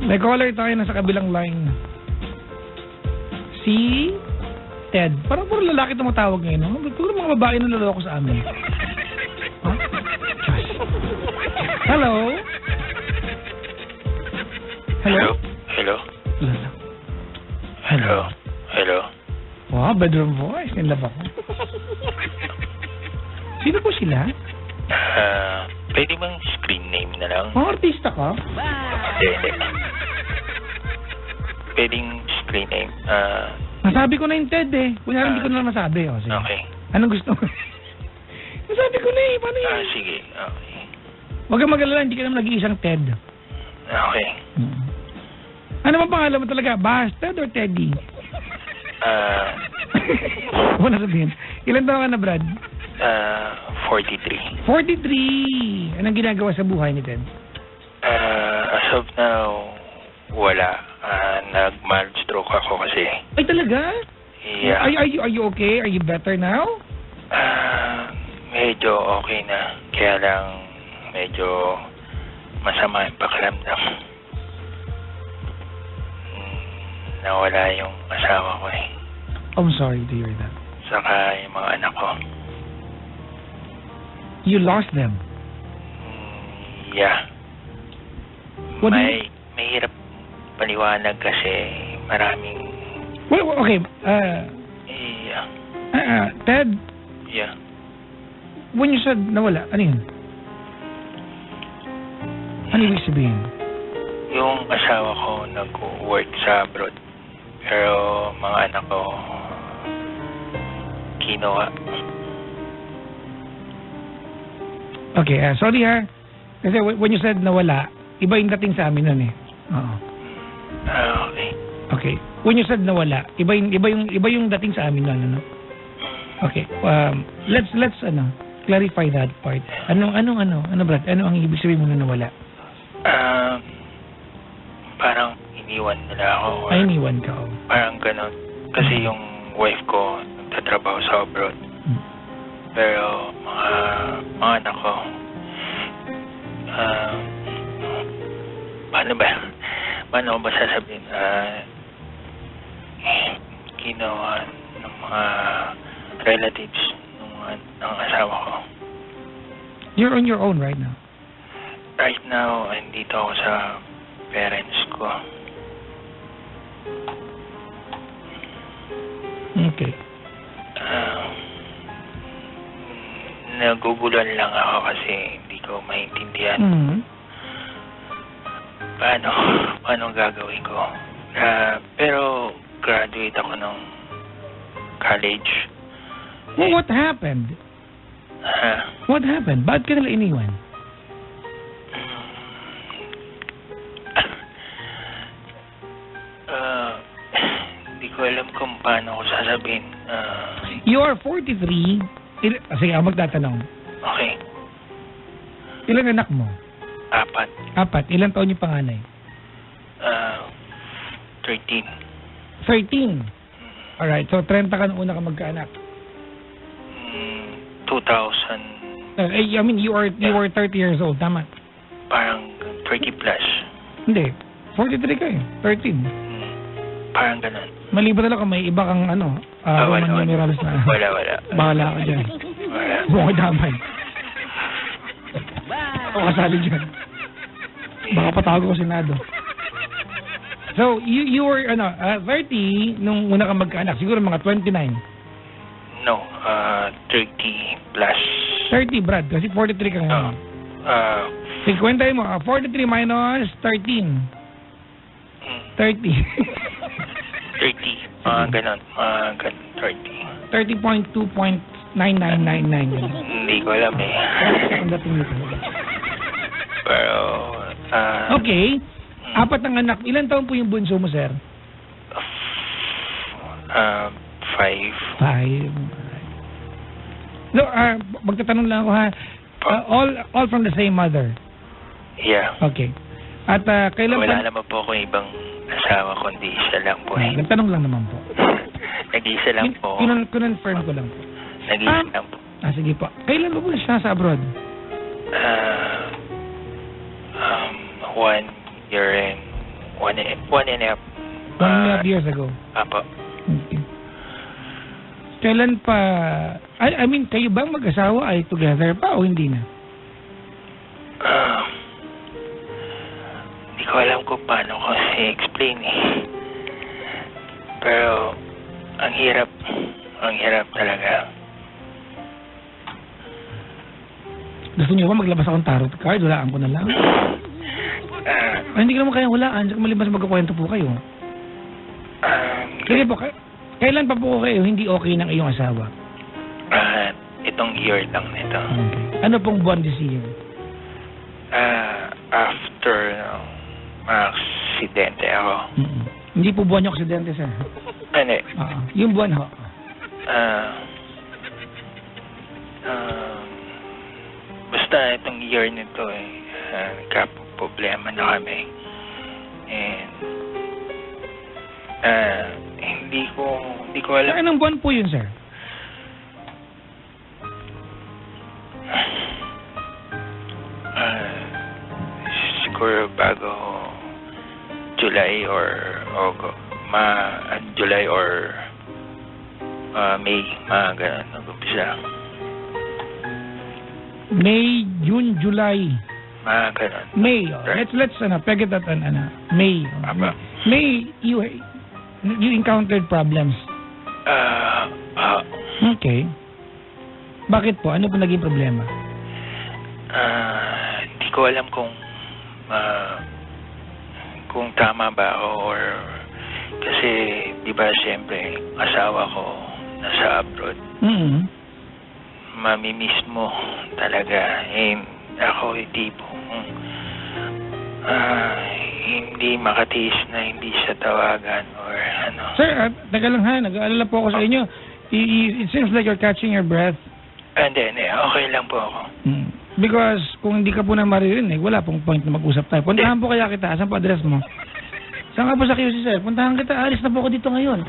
May caller tayo na sa kabilang line. Si Ted. Parang puro lalaki tumatawag ngayon. No? Puro mga babae na naloloko sa amin. Huh? Hello? Hello? Hello? Hello? Hello? Hello? Wow, bedroom voice. In love ako. Sino po sila? Pwede bang screen name na lang? Mga artista ka? Hindi. Pwedeng screen name. Masabi ko na yung Ted eh. Kunyari hindi ko na masabi. O, sige. Okay. Anong gusto mo? Masabi ko na eh. Paano yun? Sige. Okay. Huwag kang mag-alala. Hindi ka naman nag-iisang Ted. Okay. Ano bang pangalan mo talaga? Bastard or Teddy? Huwag na sabihin. Ilan taon ka na, Brad? 43. 43! Anong ginagawa sa buhay ni Ted? As of now, wala. Nag-mild stroke ako kasi. Ay, talaga? Yeah. Are you okay? Are you better now? Medyo okay na. Kaya lang, medyo masama yung pakiramdam. Nawala yung asawa ko eh. I'm sorry to hear that. Saka yung mga anak ko. You lost them? Yeah. What do you... Mahirap paliwanag kasi maraming... Well, okay. Yeah. Ted, Yeah. when you said nawala, ano yun? Ano ibig sabihin? Yung asawa ko nag-work sa abroad. Pero mga anak ko kinuha. Okay, sorry ha. Kasi when you said nawala, iba yung dating sa amin nun eh. Oo. Okay. Okay. When you said nawala, iba yung dating sa amin nun, ano? Okay. Let's clarify that part. Ano Brad? Ano ang ibig sabihin mo na nawala? Parang iniwan nila ako. Ay, iniwan ka. Oh. Parang ganun. Kasi yung wife ko nagtatrabaho sa abroad. Pero mga anak ko, paano ko ba sasabihin? Ginawa ng mga relatives ng asawa ko. You're on your own right now? Right now, andito ako sa parents ko. Okay. Naguguluhan lang ako kasi hindi ko maintindihan paano gagawin ko. Pero graduate ako ng college. Well, what happened? What happened? Bakit ka nila iniwan? Hindi ko alam kung paano ko sasabihin. You are 43. Sige, ako magtatanong. Okay. Ilang anak mo? 4. Ilang taon yung panganay? 13. 13. Alright, so 30 ka nung una ka magkaanak. 2000. I mean, you were 30 years old, tama? Parang 30 plus. Hindi. 43 ka eh. 13. Parang ganun. Maliban na lang kung may iba kang Roman numerals na. Wala. Bahala ka dyan. Wala. Buong damay. O kasali dyan. Baka patago ko Senado. So, you were 30 nung una ka magkaanak. Siguro mga 29. No, 30 plus. 30, Brad. Kasi 43 ka ngayon. Sige, kwentahin mo. 43 minus 13. 30. 30. Ganon. 30. 30.2.9999. Hindi ko alam eh. Ang dating nito. Pero, okay. 4 ang anak. Ilan taon po yung bunso mo, sir? 5. 5. No, magtatanong lang ako ha. All from the same mother? Yeah. Okay. At kailan wala naman po akong ibang asawa kundi isa lang po eh. Nagtanong lang naman po. Nag-iisa lang po. Confirm ko lang po. Nag-iisa lang po. Sige po. Kailan mo po siya sa abroad? 1 year and one and a half. 1.5 years ago. Apo. Okay. Kailan pa, I mean, kayo bang mag-asawa ay together pa o hindi na? Hindi ko alam kung paano ko i-explain eh. Pero, ang hirap talaga. Gusto niyo ba maglabas akong tarot card? Hulaan ko na lang. Hindi ko naman kayang hulaan. Maliban sa magkakwento po kayo. Sige po, kailan pa po kayo hindi okay ng iyong asawa? Itong year lang nito. Okay. Ano pong buwan this year? After aksidente ako. Hindi po buwan yung aksidente, sir. Hindi. Yung buwan ho. Basta itong year nito eh, nagka-problema na kami. And hindi ko alam. Anong buwan po yun, sir? Siguro bago July or August. July or May, mga ganun, nag-umpisa. May, June, July. Mga ganun. May. Right. Let's peg it at May. May, you encountered problems. Okay. Bakit po? Ano po naging problema? Hindi ko alam kung tama ba ako or kasi di ba siyempre asawa ko nasa abroad. Mamimiss mo talaga. Ako tipo hindi makatiis na hindi siya tawagan or ano. Sir, taga lang ha, nag-aalala po ako sa inyo. It seems like you're catching your breath. Hindi, okay lang po ako. Because kung hindi ka po na maririnig, wala pong point na mag-usap tayo. Puntahan po kaya kita. Saan po address mo? Saan ka po sa QC, sir? Puntahan kita. Alis na po ako dito ngayon.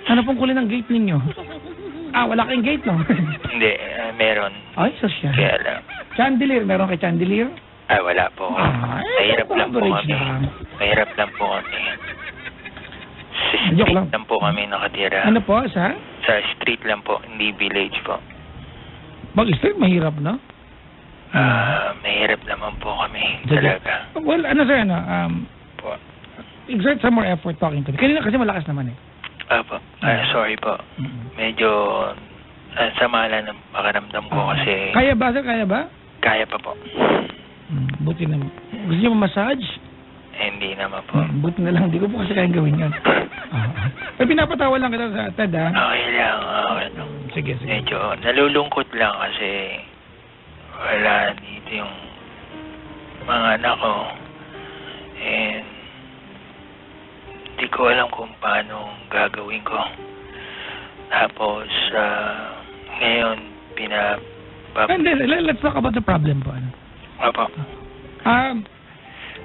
Ano pong kulay ng gate ninyo? Wala kayong gate, no? Hindi, meron. Ay, social. Kaya lang. Chandelier, meron kay chandelier? Wala po. Mahirap lang po kami. Mahirap lang po kami. Sa street lang po kami nakatira. Ano po, sa? Sa street lang po, hindi village po. Mag-street, mahirap, no? Mahirap naman po kami. Talaga. Well, ano sir, po. Exert some more effort talking to me. Kanina kasi malakas naman eh. Po. Sorry po. Medyo sama lang ng pakiramdam ko kasi... Kaya ba, sir? Kaya ba? Kaya pa po. Buti naman. Gusto niyo massage? Hindi naman po. Buti na lang. Hindi ko po kasi kayang gawin yan. Pinapatawa lang kita sa Ted, ha? Okay lang. Sige. Medyo nalulungkot lang kasi wala dito yung mga anak ko. And hindi ko alam kung paano gagawin ko. Tapos, ngayon, And then, let's talk about the problem po. Apo.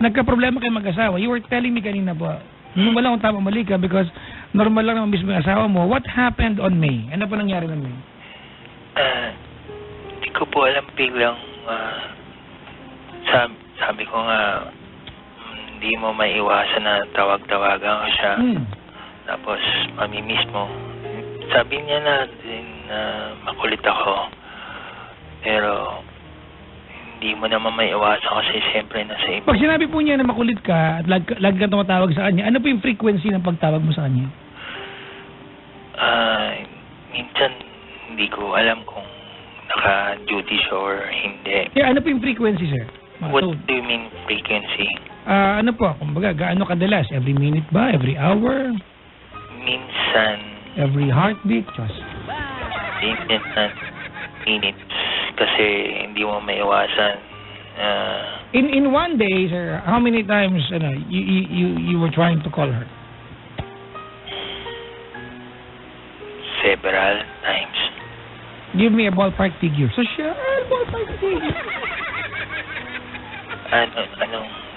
Nagka-problema kayo mag-asawa. You were telling me kanina po, nung wala akong tama mali ka because normal lang naman mismo yung asawa mo. What happened on May? Ano po nangyari on May? Hindi ko po alam, biglang sabi ko nga hindi mo maiwasan na tawag-tawagan ko siya. Tapos mamimiss mo. Sabi niya na din na makulit ako. Pero hindi mo naman maiwasan kasi siyempre nasa iba. Pag sinabi po niya na makulit ka at lag ka tumatawag sa kanya, ano po yung frequency ng pagtawag mo sa kanya? Minsan hindi ko alam kung naka-duty siya or hindi. Ano po yung frequency, sir? What do you mean frequency? Ano po, kumbaga, gaano kadalas? Every minute ba? Every hour? Minsan. Every heartbeat? Just. Minutes. Kasi hindi mo maiwasan. In one day, sir, how many times you were trying to call her? Several times. Give me a ballpark figure. So, sure, ballpark figure.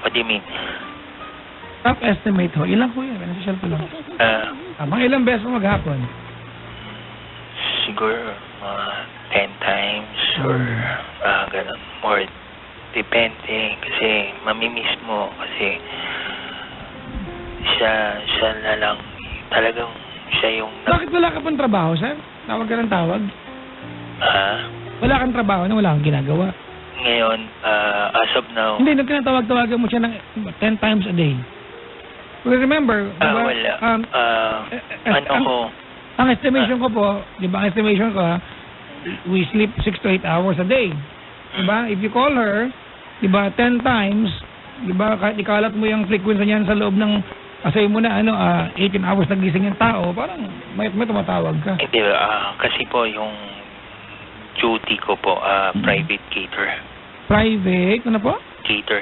What do you mean? Rough estimate ho. Ilan po yan? Social po lang. Mga ilang beses mo maghapon? Siguro 10 times or ganun. More. depende kasi mamimiss mo kasi siya na lang talagang siya yung Bakit wala ka pang trabaho, sir? Tawag ka ng tawag? Wala kang trabaho na wala kang ginagawa. Ngayon, as of now, Hindi, nung tinatawag-tawagan mo siya ng 10 times a day. Well, remember, diba, wala. ang estimation ko po, di ba, ang estimation ko, we sleep 6 to 8 hours a day. Di ba? If you call her, di ba, 10 times, di ba, kahit ikalat mo yung frequency niyan sa loob ng, asay mo na, 18 hours nagising yung tao, parang may tumatawag ka. Hindi, kasi po yung duty ko po, private cater. Private? Ano po? Cater.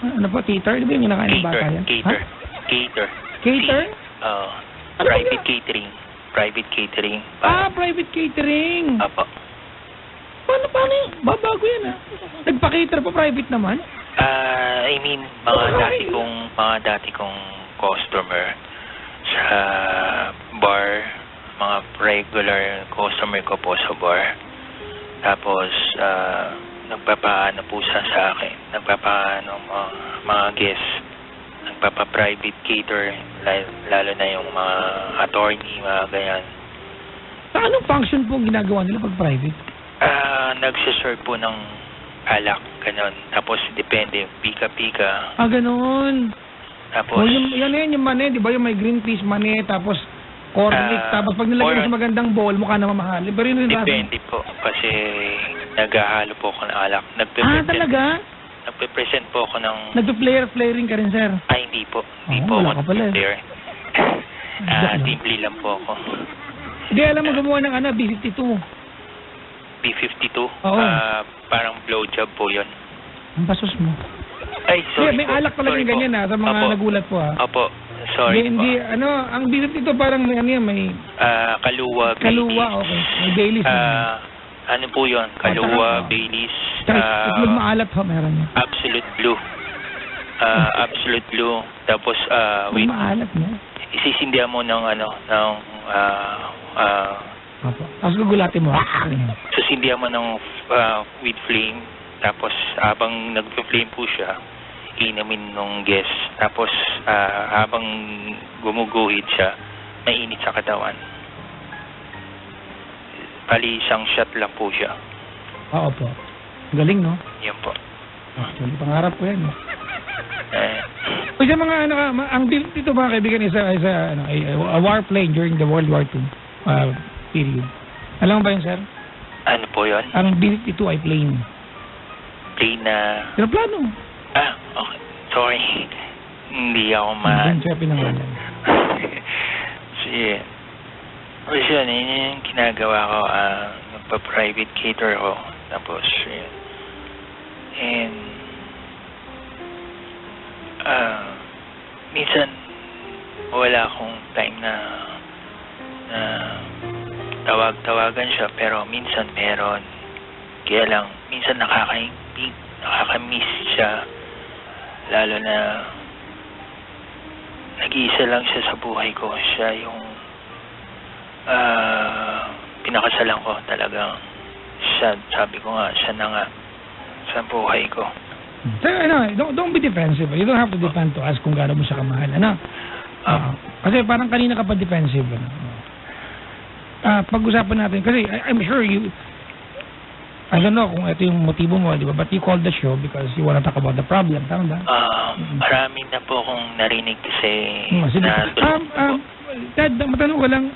Ano po? Cater? Di ba yung nakain ng bata yan? Cater. Ha? Cater. Cater? Ano Private ba catering. Private catering. Private catering. Apo. Paano yun? Babago yan, Nagpa-cater pa private naman? I mean, mga dati kong customer sa bar, mga regular customer ko po sa bar. Tapos, nagpapaano po sa akin, nagpapaano mga guests, nagpapa-private cater, lalo na yung mga attorney, mga ganyan. Sa anong function po ginagawa nila pag private? Nagsiserve po ng alak, ganon. Tapos, depende, pika-pika. Ganon. Tapos, yung mani, di ba? Yung may green peas mani, tapos cornic, tapos pag nilagay mo sa magandang bowl, mukha na mamahal. Pero yun depende po, kasi naghahalo po ako ng alak. Talaga? Nagpe-present po ako ng... Nagpe-flaring ka rin, sir? Hindi po. Hindi po wala ka ako pala, player. Simply lang po ako. Hindi, alam mo gumawa ng B-52. B-52? Oo. Parang blowjob po yun. Ang basos mo. Ay, sorry may po. alak talagang ganyan sa mga nagulat po Opo. Sorry po. Hindi, ang B-52 parang may may... Kaluwa, Kaluwa, Baileys. okay. May Baileys. Ano po yun? Kaluwa, Baileys. Itlog maalat ho, meron yun. Absolute Blue. Absolute Blue. Tapos, wait. Maalat mo. Isisindihan mo ng Opo. Tapos gugulatin mo. Susindihan mo ng with flame. Tapos, habang nag-flame po siya, inumin nung guest. Tapos, habang gumuguhit siya, mainit sa katawan. Bali, isang shot lang po siya. Oo po. Galing, no? Yan po. Actually, pangarap ko yan. Sa mga ang build dito mga kaibigan is a warplane during the World War II period. Alam mo ba yun, sir? Ano po yun? Ang B-52 ay plane. Plane na... Aeroplano. Okay. Sorry. Hindi ako Hindi siya pinangalan. Sige. Tapos yun yung ginagawa ko. Nagpa-private cater ko. Tapos, yun. And, minsan, wala akong time na tawag-tawagan siya, pero minsan meron. Kaya lang, minsan nakaka-miss siya. Lalo na, nag-iisa lang siya sa buhay ko. Siya yung pinakasalan ko talagang siya, sabi ko nga, siya na nga sa buhay ko. So, don't be defensive. You don't have to defend to us kung gaano mo siya kamahal. Kasi parang kanina ka pa defensive. Pag-usapan natin, kasi I'm sure I don't know kung ito yung motibo mo, di ba? But you called the show because you wanna talk about the problem. Tama ba? Marami na po akong narinig kasi Dad, matanong ko lang,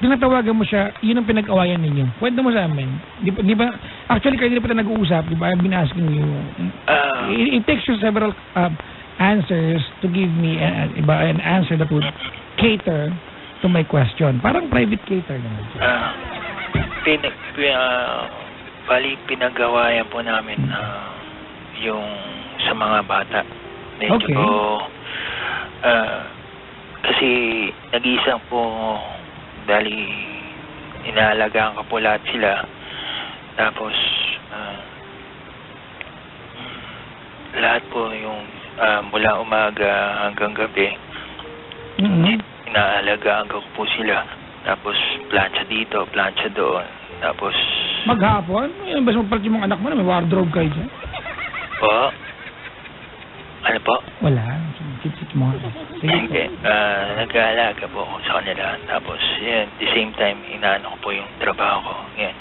tinatawagan mo siya, yun ang pinag-awayan ninyo. Kwento mo sa amin. Di ba? Actually, kayo pa tayo nag-uusap, di ba? I've been asking you. It takes you several answers to give me an answer that would cater to my question. Parang private cater naman. Bali, pinagawayan po namin yung sa mga bata. Medyo kasi nag-iisang po dali inaalagaan ka po lahat sila. Tapos lahat po yung mula umaga hanggang gabi inaalagaan ko po sila. Tapos plancha dito, plancha doon. Tapos Maghapon? Ayun, basta magpalit yung mga anak mo na may wardrobe kayo dyan. Po? Ano po? Wala. Sit mo. Sige. Hindi. Nag-aalaga po ako sa kanila. Tapos, yun, the same time, inaano ko po yung trabaho ko. Yan.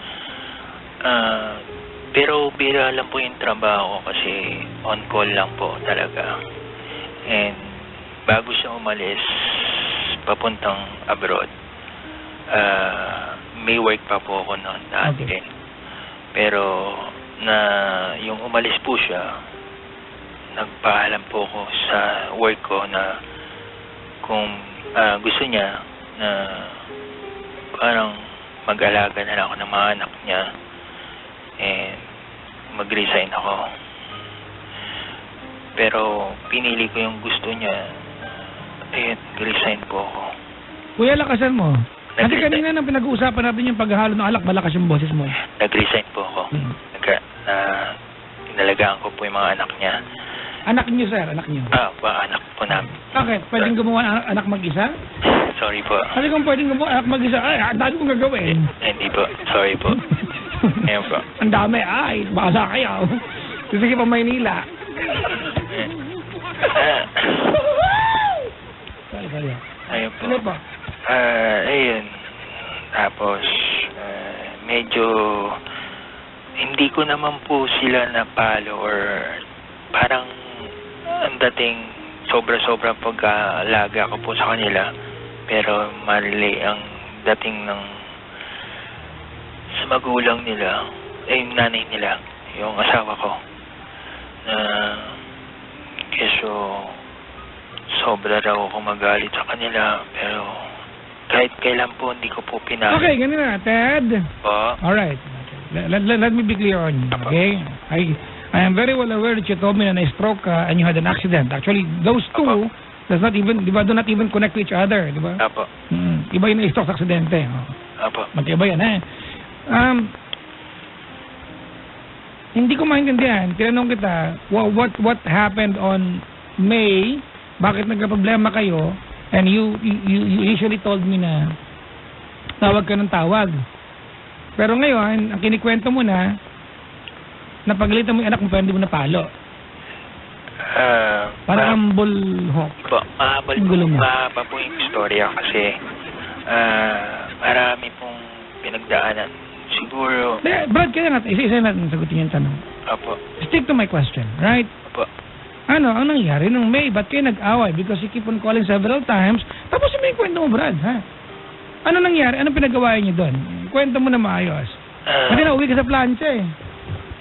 Pero bira lang po yung trabaho ko kasi on call lang po talaga. And bago siya umalis, papuntang abroad, may work pa po ako noon dati. Okay. Pero yung umalis po siya, nagpaalam po ako sa work ko na kung gusto niya na parang mag-alaga na lang ako ng mga anak niya and mag-resign ako. Pero pinili ko yung gusto niya, ayun, resign po ako. Kuya, lakasan mo. Kasi kanina nang pinag-uusapan natin yung paghahalo ng alak, malakas yung boses mo. Nag-resign po ako. Inalagaan ko po yung mga anak niya. Anak niyo, sir? Anak niyo? Anak po namin. Bakit? Pwedeng gumawa anak mag-isa? Sorry po. Kasi kung pwedeng gumawa anak mag-isa, ay, ang dami kong gagawin. Hindi po. Sorry po. Ayun po. Ang dami. Ay, basa kayo. Sige pa Maynila. Sorry. Ayun po. Ano po? Ayun. Tapos, medyo hindi ko naman po sila napalo or parang ang dating sobra-sobra pag-alaga ko po sa kanila. Pero mali ang dating ng sa magulang nila, yung nanay nila, yung asawa ko. Keso sobra raw ako magalit sa kanila, pero kahit kailan po hindi ko po pinalo. Okay, ganun na, Ted. Po. Alright. Let me be clear on you, okay? I am very well aware that you told me na na-stroke ka and you had an accident. Actually, those two does not even, di ba, do not even connect to each other, di ba? Apo. Iba yung na-stroke sa aksidente. Apo. Magkaiba yan, eh. Hindi ko maintindihan. Tinanong kita, what happened on May? Bakit nagka-problema kayo? And you usually told me na tawag ka ng tawag. Pero ngayon, ang kinikwento mo na napagalitan mo yung anak mo pero hindi mo napalo. Parang ang bullhawk. Mahaba po yung istorya kasi marami pong pinagdaanan. Siguro... Brad, kaya natin, isa-isa natin sagutin yung tanong. Apo. Stick to my question, right? Apo. Ano, ang nangyari nung May? Ba't kayo nag-away? Because you keep on calling several times. Tapos mo yung kwento mo, Brad, ha? Ano nangyari? Ano pinagawain niyo doon? Kwento mo na maayos. Kasi nauwi ka sa plancha, eh.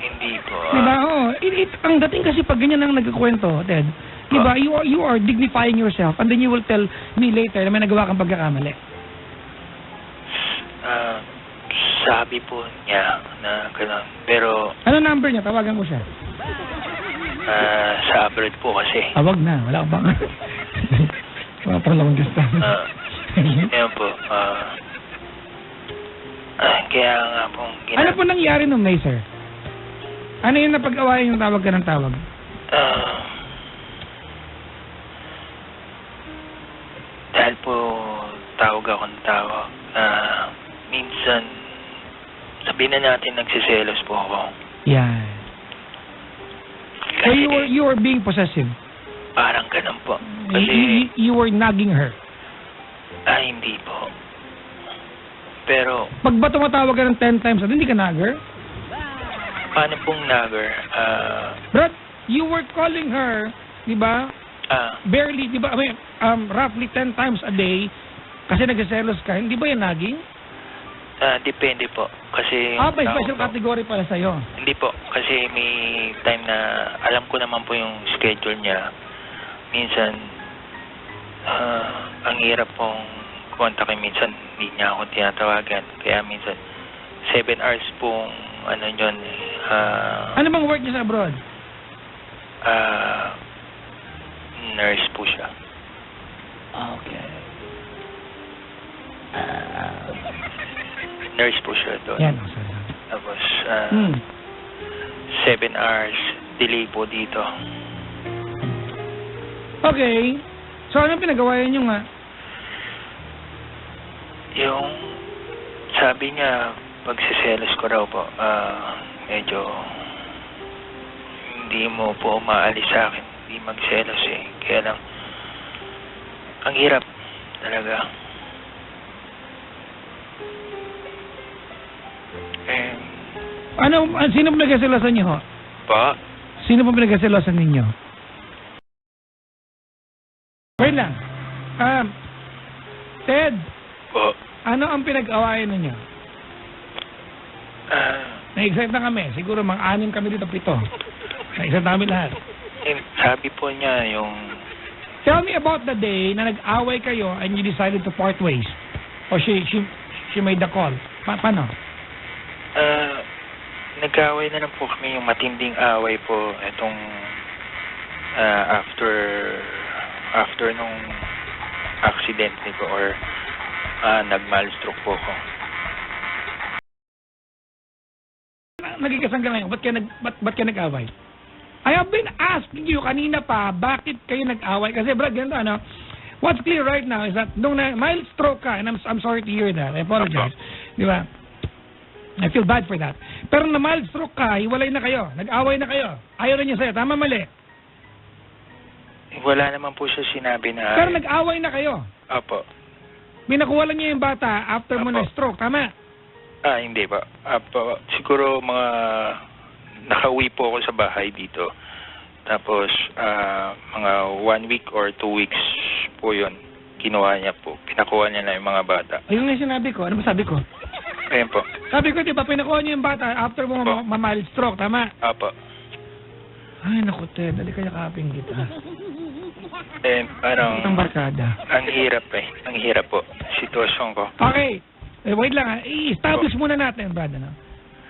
Hindi po. Diba? Ang dating kasi pag ganyan ang nagkukwento, Ted, diba, you are dignifying yourself and then you will tell me later na may nagawa kang pagkakamali. Sabi po niya na gano'n. Pero... Ano number niya? Tawagan ko siya. Sa abroad po kasi. Wag na. Wala ka bang... Wala pa lang gusto. Yan po. Kaya nga pong... Ano po nangyari nung May, sir? Ano yung napag-awayan yung tawag ka ng tawag? Dahil po tawag ako ng tawag. Minsan, sabihin na natin nagsiselos po ako. Yeah. So you were being possessive? Parang ganun po. Kasi... You were nagging her? Hindi po. Pero... Pag ba tumatawag ka ng 10 times, hindi ka nagger? Paano pong nagger? Brad, you were calling her, di ba? Barely, di ba? I mean, roughly 10 times a day kasi nagsiselos ka. Hindi ba yan nagging? Depende po. Kasi... may special category pala sa'yo. Hindi po. Kasi may time na alam ko naman po yung schedule niya. Minsan, ang hirap pong kontakin. Minsan, hindi niya ako tinatawagan. Kaya minsan, 7 hours pong ano yun. Ano bang work niya sa abroad? Nurse po siya. Okay. Nurse po siya doon. Yan. Tapos, 7 hours delay po dito. Okay. So, anong pinagawayan nyo nga? Yung, sabi niya, pagsiselos ko raw po, medyo hindi mo po umaalis sa akin. Hindi magselos eh. Kaya lang, ang hirap talaga. Sino po nagkasilasan niyo ho? Pa? Sino po pinagkasilasan ninyo? Wait lang. Ted, Po? ano ang pinag-awayan ninyo? Na-excite na kami. Siguro mga 6 kami dito, 7. Na-excite namin lahat. Sabi po niya yung... Tell me about the day na nag-away kayo and you decided to part ways. Or she made the call. Paano? Nag-away na lang po kami, yung matinding away po itong after nung accident ko or nag-malstroke po ako. Nagkikasang ka ngayon, ba't ka nag-away? I have been asking you kanina pa, bakit kayo nag-away? Kasi Brad, ganito what's clear right now is that nung mild stroke ka, and I'm sorry to hear that, I apologize, di ba? I feel bad for that. Pero na mild stroke ka, hiwalay na kayo, nag-away na kayo, ayaw na niya sa'yo, tama mali? Wala naman po siya sinabi na... Pero nag-away na kayo. Apo. Binakuha lang niya yung bata after mo na stroke, tama? Hindi pa. Siguro nakauwi po ako sa bahay dito. Tapos, mga 1 week or 2 weeks po yun. Kinuha niya po. Pinakuha niya na yung mga bata. Ayun nga yung sinabi ko. Ano ba sabi ko? Ayun po. Sabi ko, di ba, pinakuha niya yung bata after mo ma-mild stroke, tama? Apo. Ay, naku, Ted. Dali kaya kaping kita. Parang... Itang barkada. Ang hirap Ang hirap po. Sitwasyon ko. Okay. Wait lang I-establish muna natin, Brad.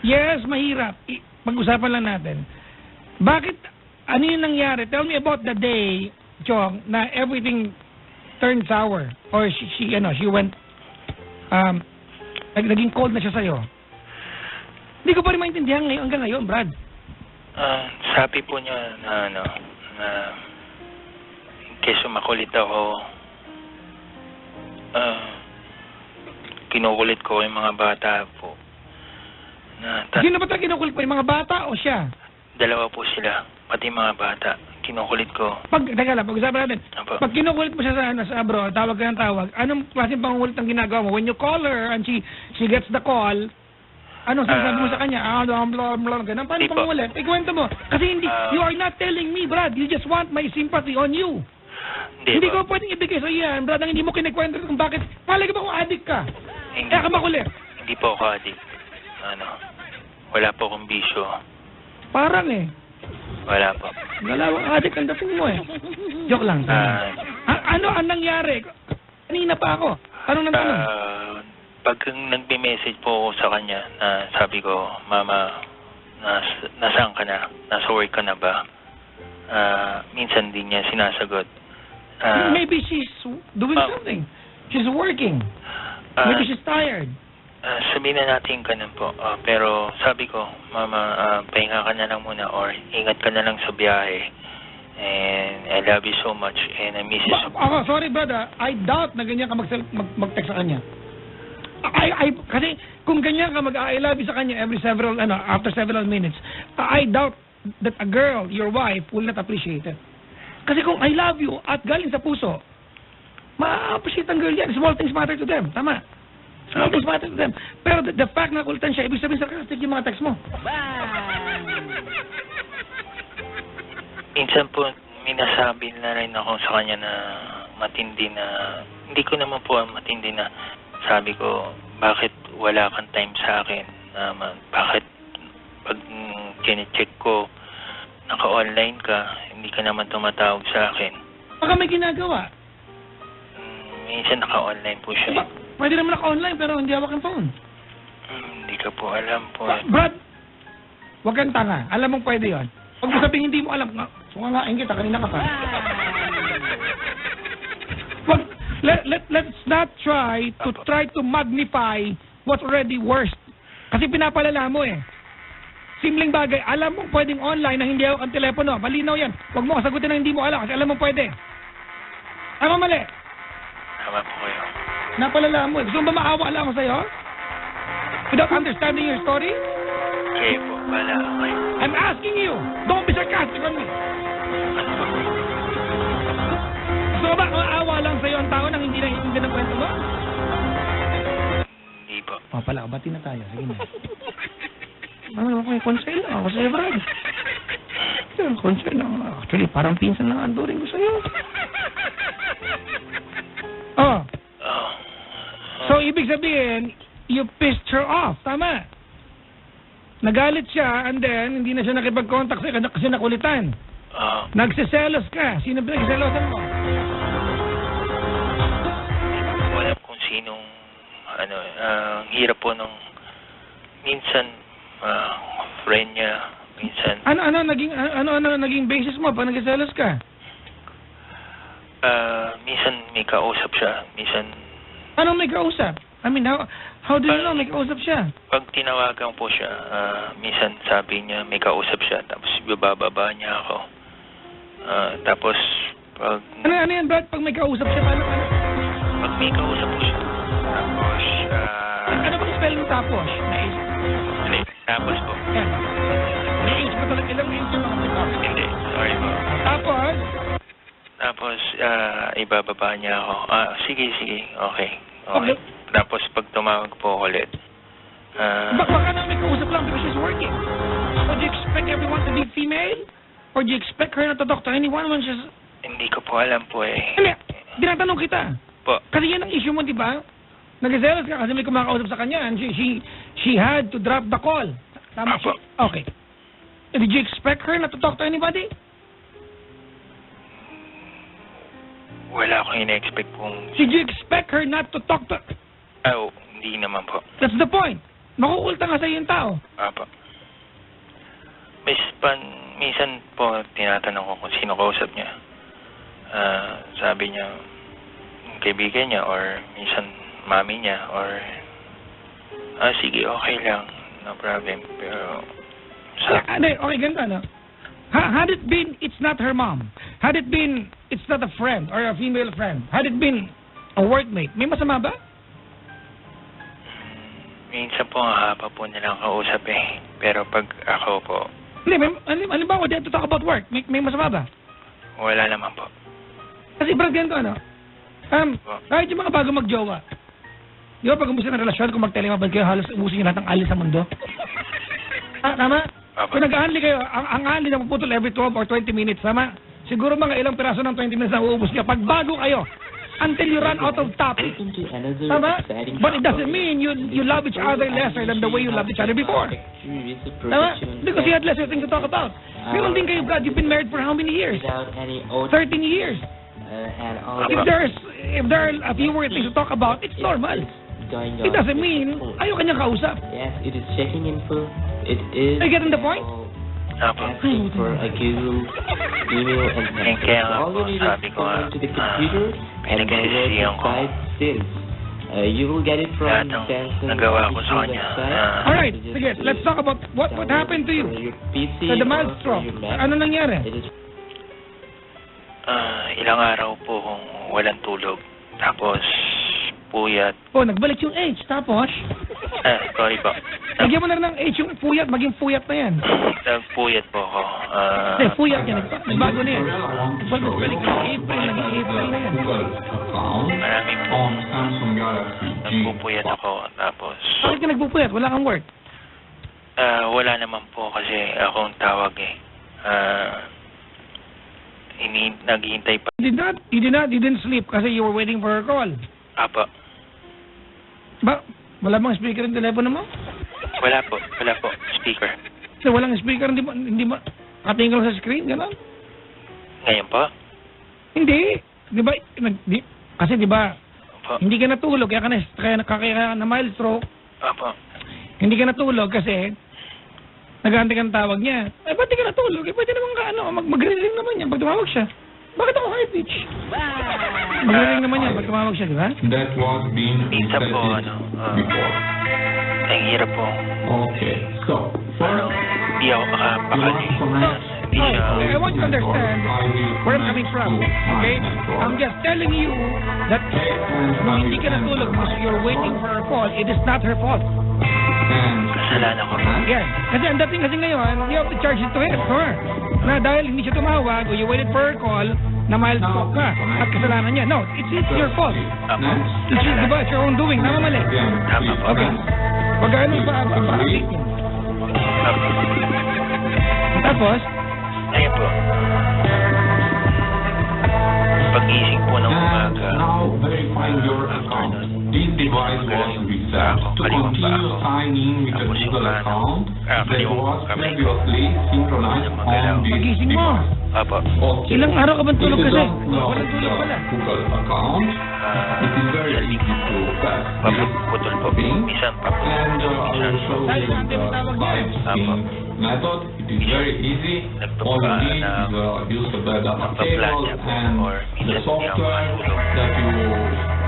Yes, mahirap. Pag-usapan lang natin. Bakit, ano yung nangyari? Tell me about the day, Chong, na everything turned sour. Or she went, naging cold na siya sa'yo. Hindi ko pa rin maintindihan hanggang ngayon, Brad. Sabi po niya na keso makulit ako, kinukulit ko yung mga bata po. Sino ba tayo kinukulit pa? Yung mga bata o siya? Dalawa po sila, pati mga bata. Kinukulit ko. Teka lang, pag-usapan natin. Apo. Pag kinukulit mo siya sa abroad, tawag ka ng tawag, anong klaseng pangungulit ang ginagawa mo? When you call her and she gets the call, anong sinasabi mo sa kanya? Blah, blah, ganun. Paano pangungulit? Ikwento mo. Kasi you are not telling me, Brad. You just want my sympathy on you. Hindi ko pwedeng ibigay sa yan, Brad, ang hindi mo kinikwento kung bakit. Malay ka ba kung addict ka? Kaya ka makulit. Hindi po ako addict. Wala po akong bisyo. Parang Wala po. Dalawang addict ang dating mo Joke lang. Ano ang nangyari? Kanina pa ako. Anong nangyari? Pag nagme-message po ako sa kanya na sabi ko, Mama, nasaan ka na? Nasa work ka na ba? Minsan din niya sinasagot. Maybe she's doing something. She's working. Maybe she's tired. Sabihin na natin ganun po. Pero sabi ko, Mama, pahinga ka na lang muna or ingat ka na lang sa biyahe. And I love you so much and I miss you so much. Sorry, brother. I doubt na ganyan ka mag-text sa kanya. Kasi kung ganyan ka I love you sa kanya after several minutes, I doubt that a girl, your wife, will not appreciate it. Kasi kung I love you at galing sa puso, ma-appreciate ang girl yan. Small things matter to them. Tama. Small things matter to them. Pero the fact na kulitan siya, ibig sabihin sarcastic yung mga text mo. Minsan po, minasabi na rin ako sa kanya na matindi na, hindi ko naman po matindi na sabi ko, bakit wala kang time sa akin? Bakit pag kine-check ko, naka-online ka, hindi ka naman tumatawag sa akin. Baka may ginagawa. Minsan naka-online po siya. Pwede naman naka-online pero hindi hawak ang phone. Hindi ka po alam po. Brad, huwag kang tanga. Alam mong pwede yun. Huwag mo sabihin hindi mo alam. Sungangain kita, kanina ka pa. Let's not try to magnify what's already worst. Kasi pinapalala mo Simpleng bagay, alam mong pwedeng online na hindi hawak ang telepono. Malinaw yan. Huwag mo kasagutin na hindi mo alam kasi alam mong pwede. Tama mali? Tama po kayo. Napalala mo Gusto mo ba maawa lang ako sa'yo? Without understanding your story? Okay po, wala kayo. I'm asking you. Don't be sarcastic on me. Ano po? So ba, maawa lang sa'yo ang tao nang hindi naiintindihan ng kwento mo? Hindi po. O pala, bati na tayo. Sige na. Ano, okay, concern lang ako sa'yo, Brad. Concern lang. Actually, parang pinsan lang andurin ko sa'yo. Oh. Oh. So, ibig sabihin, you pissed her off. Tama. Nagalit siya, and then, hindi na siya nakipag-contact sa'yo kasi nakulitan. Nagsiselos ka. Sino pinagsiselosan mo? Wala kung sinong, hirap po nung, minsan, friend niya, minsan. Ano naging basis mo pag nagsiselos ka? Minsan may kausap siya, minsan. Anong may kausap? I mean, how do you know may kausap siya? Pag tinawagan po siya, minsan sabi niya may kausap siya, tapos bababa niya ako. Tapos, pag... Ano yan, Brad? Pag may kausap siya, paano? Pag may kausap po siya, tapos, ano ba spelling tapos? Tapos po. Yan. May age ba talaga? Ilang age yung mga tapos? Hindi, sorry po. Tapos, ibababa niya ako. Sige, okay. Tapos, pag tumawag po ulit, baka na may kausap lang because she's working. So, do you expect everyone to be female? Or do you expect her not to talk to anyone when she's... Hindi ko po alam po eh. Hindi, tinatanong kita. Po. Kasi yan ang issue mo, di ba? Nag-zealous ka kasi may kumakausap sa kanya and she had to drop the call. Tama po. Okay. Did you expect her not to talk to anybody? Wala akong ina-expect pong... Did you expect her not to talk to... Hindi naman po. That's the point. Makukulta nga sa'yo yung tao. Apo. Minsan po, tinatanong ko kung sino kausap niya. Sabi niya, kaibigan niya, or minsan mami niya, or... sige, okay lang. No problem. Pero... Okay, ganito, ano? Had it been, it's not her mom. Had it been, it's not a friend or a female friend. Had it been a workmate, may masama ba? Minsan po, ang haba po nilang kausap eh. Pero pag ako po... Hindi, halimbawa, they have to talk about work. May masama ba? Wala naman po. Kasi Brad, ganito, ano? Kahit yung mga bago mag-jowa, di ba pag umusin ng relasyon, kung mag-telemabal kayo, halos umusin yung lahat ng alis sa mundo? Tama? Kung nag-ahanli kayo, ang ahanli na maputol every 12 or 20 minutes, tama? Siguro mga ilang piraso ng 20 minutes na uubos niya. Pag bago kayo, until you run out of topic. Tama? But it doesn't mean you love each other lesser than the way you loved each other before. Tama? Because you had lesser things to talk about. Meron din kayo, Brad, you've been married for how many years? 13 years. If there are a few more things to talk about, it's normal. It doesn't mean ayaw kanyang kausap. Yes, it is checking info. It is... Are you getting the point? Asking for a Google email and text. Kaya nga All po, you need is sabi to ko go into the computer and download the pinagsisisihan ko. site since. You will get it from Lahat ng Samsung nagawa ko sa official kanya. website. Alright, sige, let's talk about what happened to you. Your PC Sa the or mild stroke. your Mac. Ano nangyari? It is Ilang araw po kung walang tulog. Tapos, puyat. Oh, nagbalik yung age. Tapos, Sorry po. lagyan mo na rin ng age yung puyat, maging puyat na yan. Nagpuyat po ako. Hindi, puyat yan. Nagbago na yan. Balik yung April, naging April na yan. Marami po. Nagpupuyat ako. Tapos, Bakit ka nagpupuyat? Wala kang work. wala naman po kasi akong tawag eh. Naghihintay pa. You didn't sleep kasi you were waiting for her call. Apa. Wala bang speaker yung telepono mo? Wala po. Speaker. Kasi walang speaker, hindi mo katingin sa screen, gano'n? Ngayon po? Hindi. Di ba, kasi di ba, Opo. hindi ka natulog, kaya ka na mild stroke, Opo. hindi ka natulog kasi, nag-aantay ka ng tawag niya. Ba't di ka natulog? Pwede naman ka, mag-ring naman niya pag tumawag siya. Bakit ako high pitch? Mag-ring naman niya pag tumawag siya, di ba? That was being Minsan po, before. ang hirap po. Okay, so first, Hindi ako makapakali. Hindi siya. I want you to understand where I'm coming from. Okay? I'm just telling you that kung hindi ka natulog because you're waiting for her call, it is not her fault. kasalanan ko. Yan. Kasi ang dating kasi ngayon, you have to charge it to her. Na dahil hindi siya tumawag o you waited for her call, na mild talk ka at kasalanan niya. No, it's your fault. It's diba, it's your own doing. Tama mali. Tama po. Okay. Pag ano pa-update yun. Tapos, Ayun po. Pag-ising po ng umaga, Now verify your account. This device was reset to continue signing with the Google account that was previously synchronized on this Pagising mo. device. Apo. Okay. Ilang araw ka ba If tulog you kasi? don't know Walang tulog pala. the Google account, it is very easy to test this Papuputol po. thing. Minsan And papuputol. I will show Dahil you natin the tawag live yan. sync method. It is very easy. All you need is use the data cable and the software that you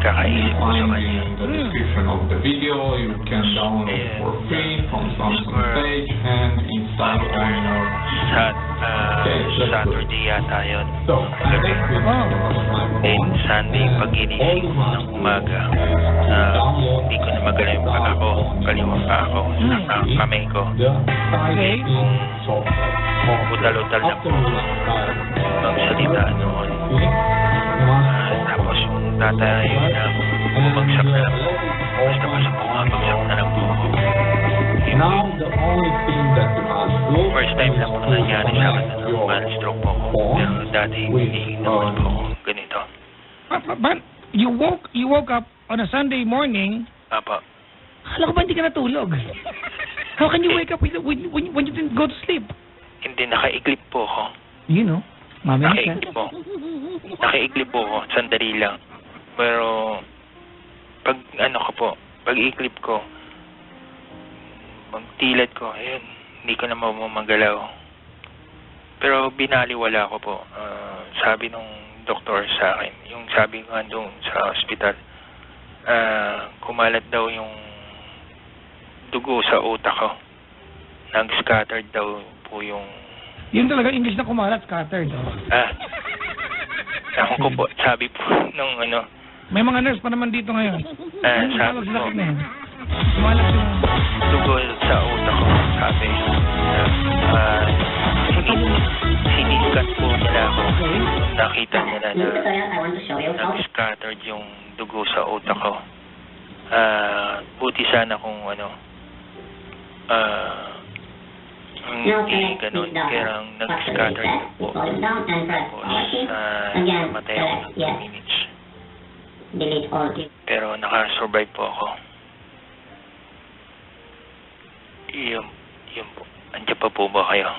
Kakaisip ko sa find kanya. in the description of the video. You can download for free from Samsung page and install on your Saturday yata yun. so Gabi. Then smartphone. Sunday, pag ginising ko ng umaga, hindi ko na magalaw yung paa ko. Kaliwa pa ako. Ang kamay ko. The Okay. typing software. Utal-utal na po. Ang salita noon. Tapos yung tatayo na bumagsak na lang po. Basta bumagsak na lang po ako. Now the only thing that you must do First time lang po nangyari sa akin na your mild stroke po ako. Pero dati hindi naman po ako ganito. But you woke up on a Sunday morning. Papa, Akala ko ba hindi ka natulog? How can you wake up when you didn't go to sleep? hindi nakaiglip po ako. You know, mami ka. Nakaiglip po. Nakaiglip po ako. Sandali lang. Pero, pag ano ko po, pag iglip ko, magtilad ko, ayun, hindi ko na mamagalaw. Pero binaliwala ko po. Sabi nung doktor sa akin, yung sabi ko doon sa hospital, kumalat daw yung dugo sa utak ko. Nag-scattered daw po yung... Yun talaga English na kumalat, scattered. Ako ko po, sabi po nung ano, May mga nurse pa naman dito ngayon. Ano tawag sabi sa po, sakit na yan? Kumalat yung... dugo sa utak ko, sabi. Siniskat po nila ako. Okay. Nakita nila na I want to show you how nag-scattered yung dugo sa utak ko. Buti sana kung ano, now hindi select ganun. the Kaya nag-scattered reset. po. Scroll down and press Tapos, Alt. Again, namatay ako select ng 2 yes. minutes. Delete all. Pero nakasurvive po ako. Yun po. Andiyan pa po ba kayo?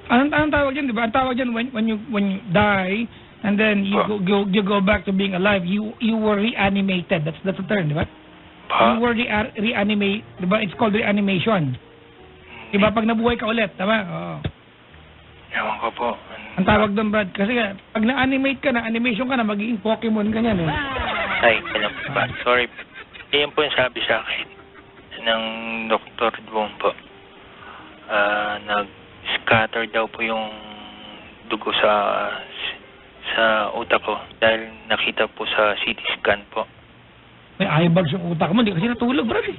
Anong tawag dyan, di ba? Ang tawag dyan when you die and then you go back to being alive, you were reanimated. That's the term, di ba? Pa? You were reanimate, di ba? It's called reanimation. Di ba? Pag nabuhay ka ulit, tama? Oo. Ewan ko po. Ang tawag doon, Brad, kasi pag na-animate ka na, animation ka na, magiging Pokemon ka niyan, eh. Ay, alam po ba? Sorry. Iyan po yung sabi sa akin ng Dr. Dwong po. Nag-scatter daw po yung dugo sa utak ko dahil nakita po sa CT scan po. May eyebags yung utak mo, hindi kasi natulog, Brad.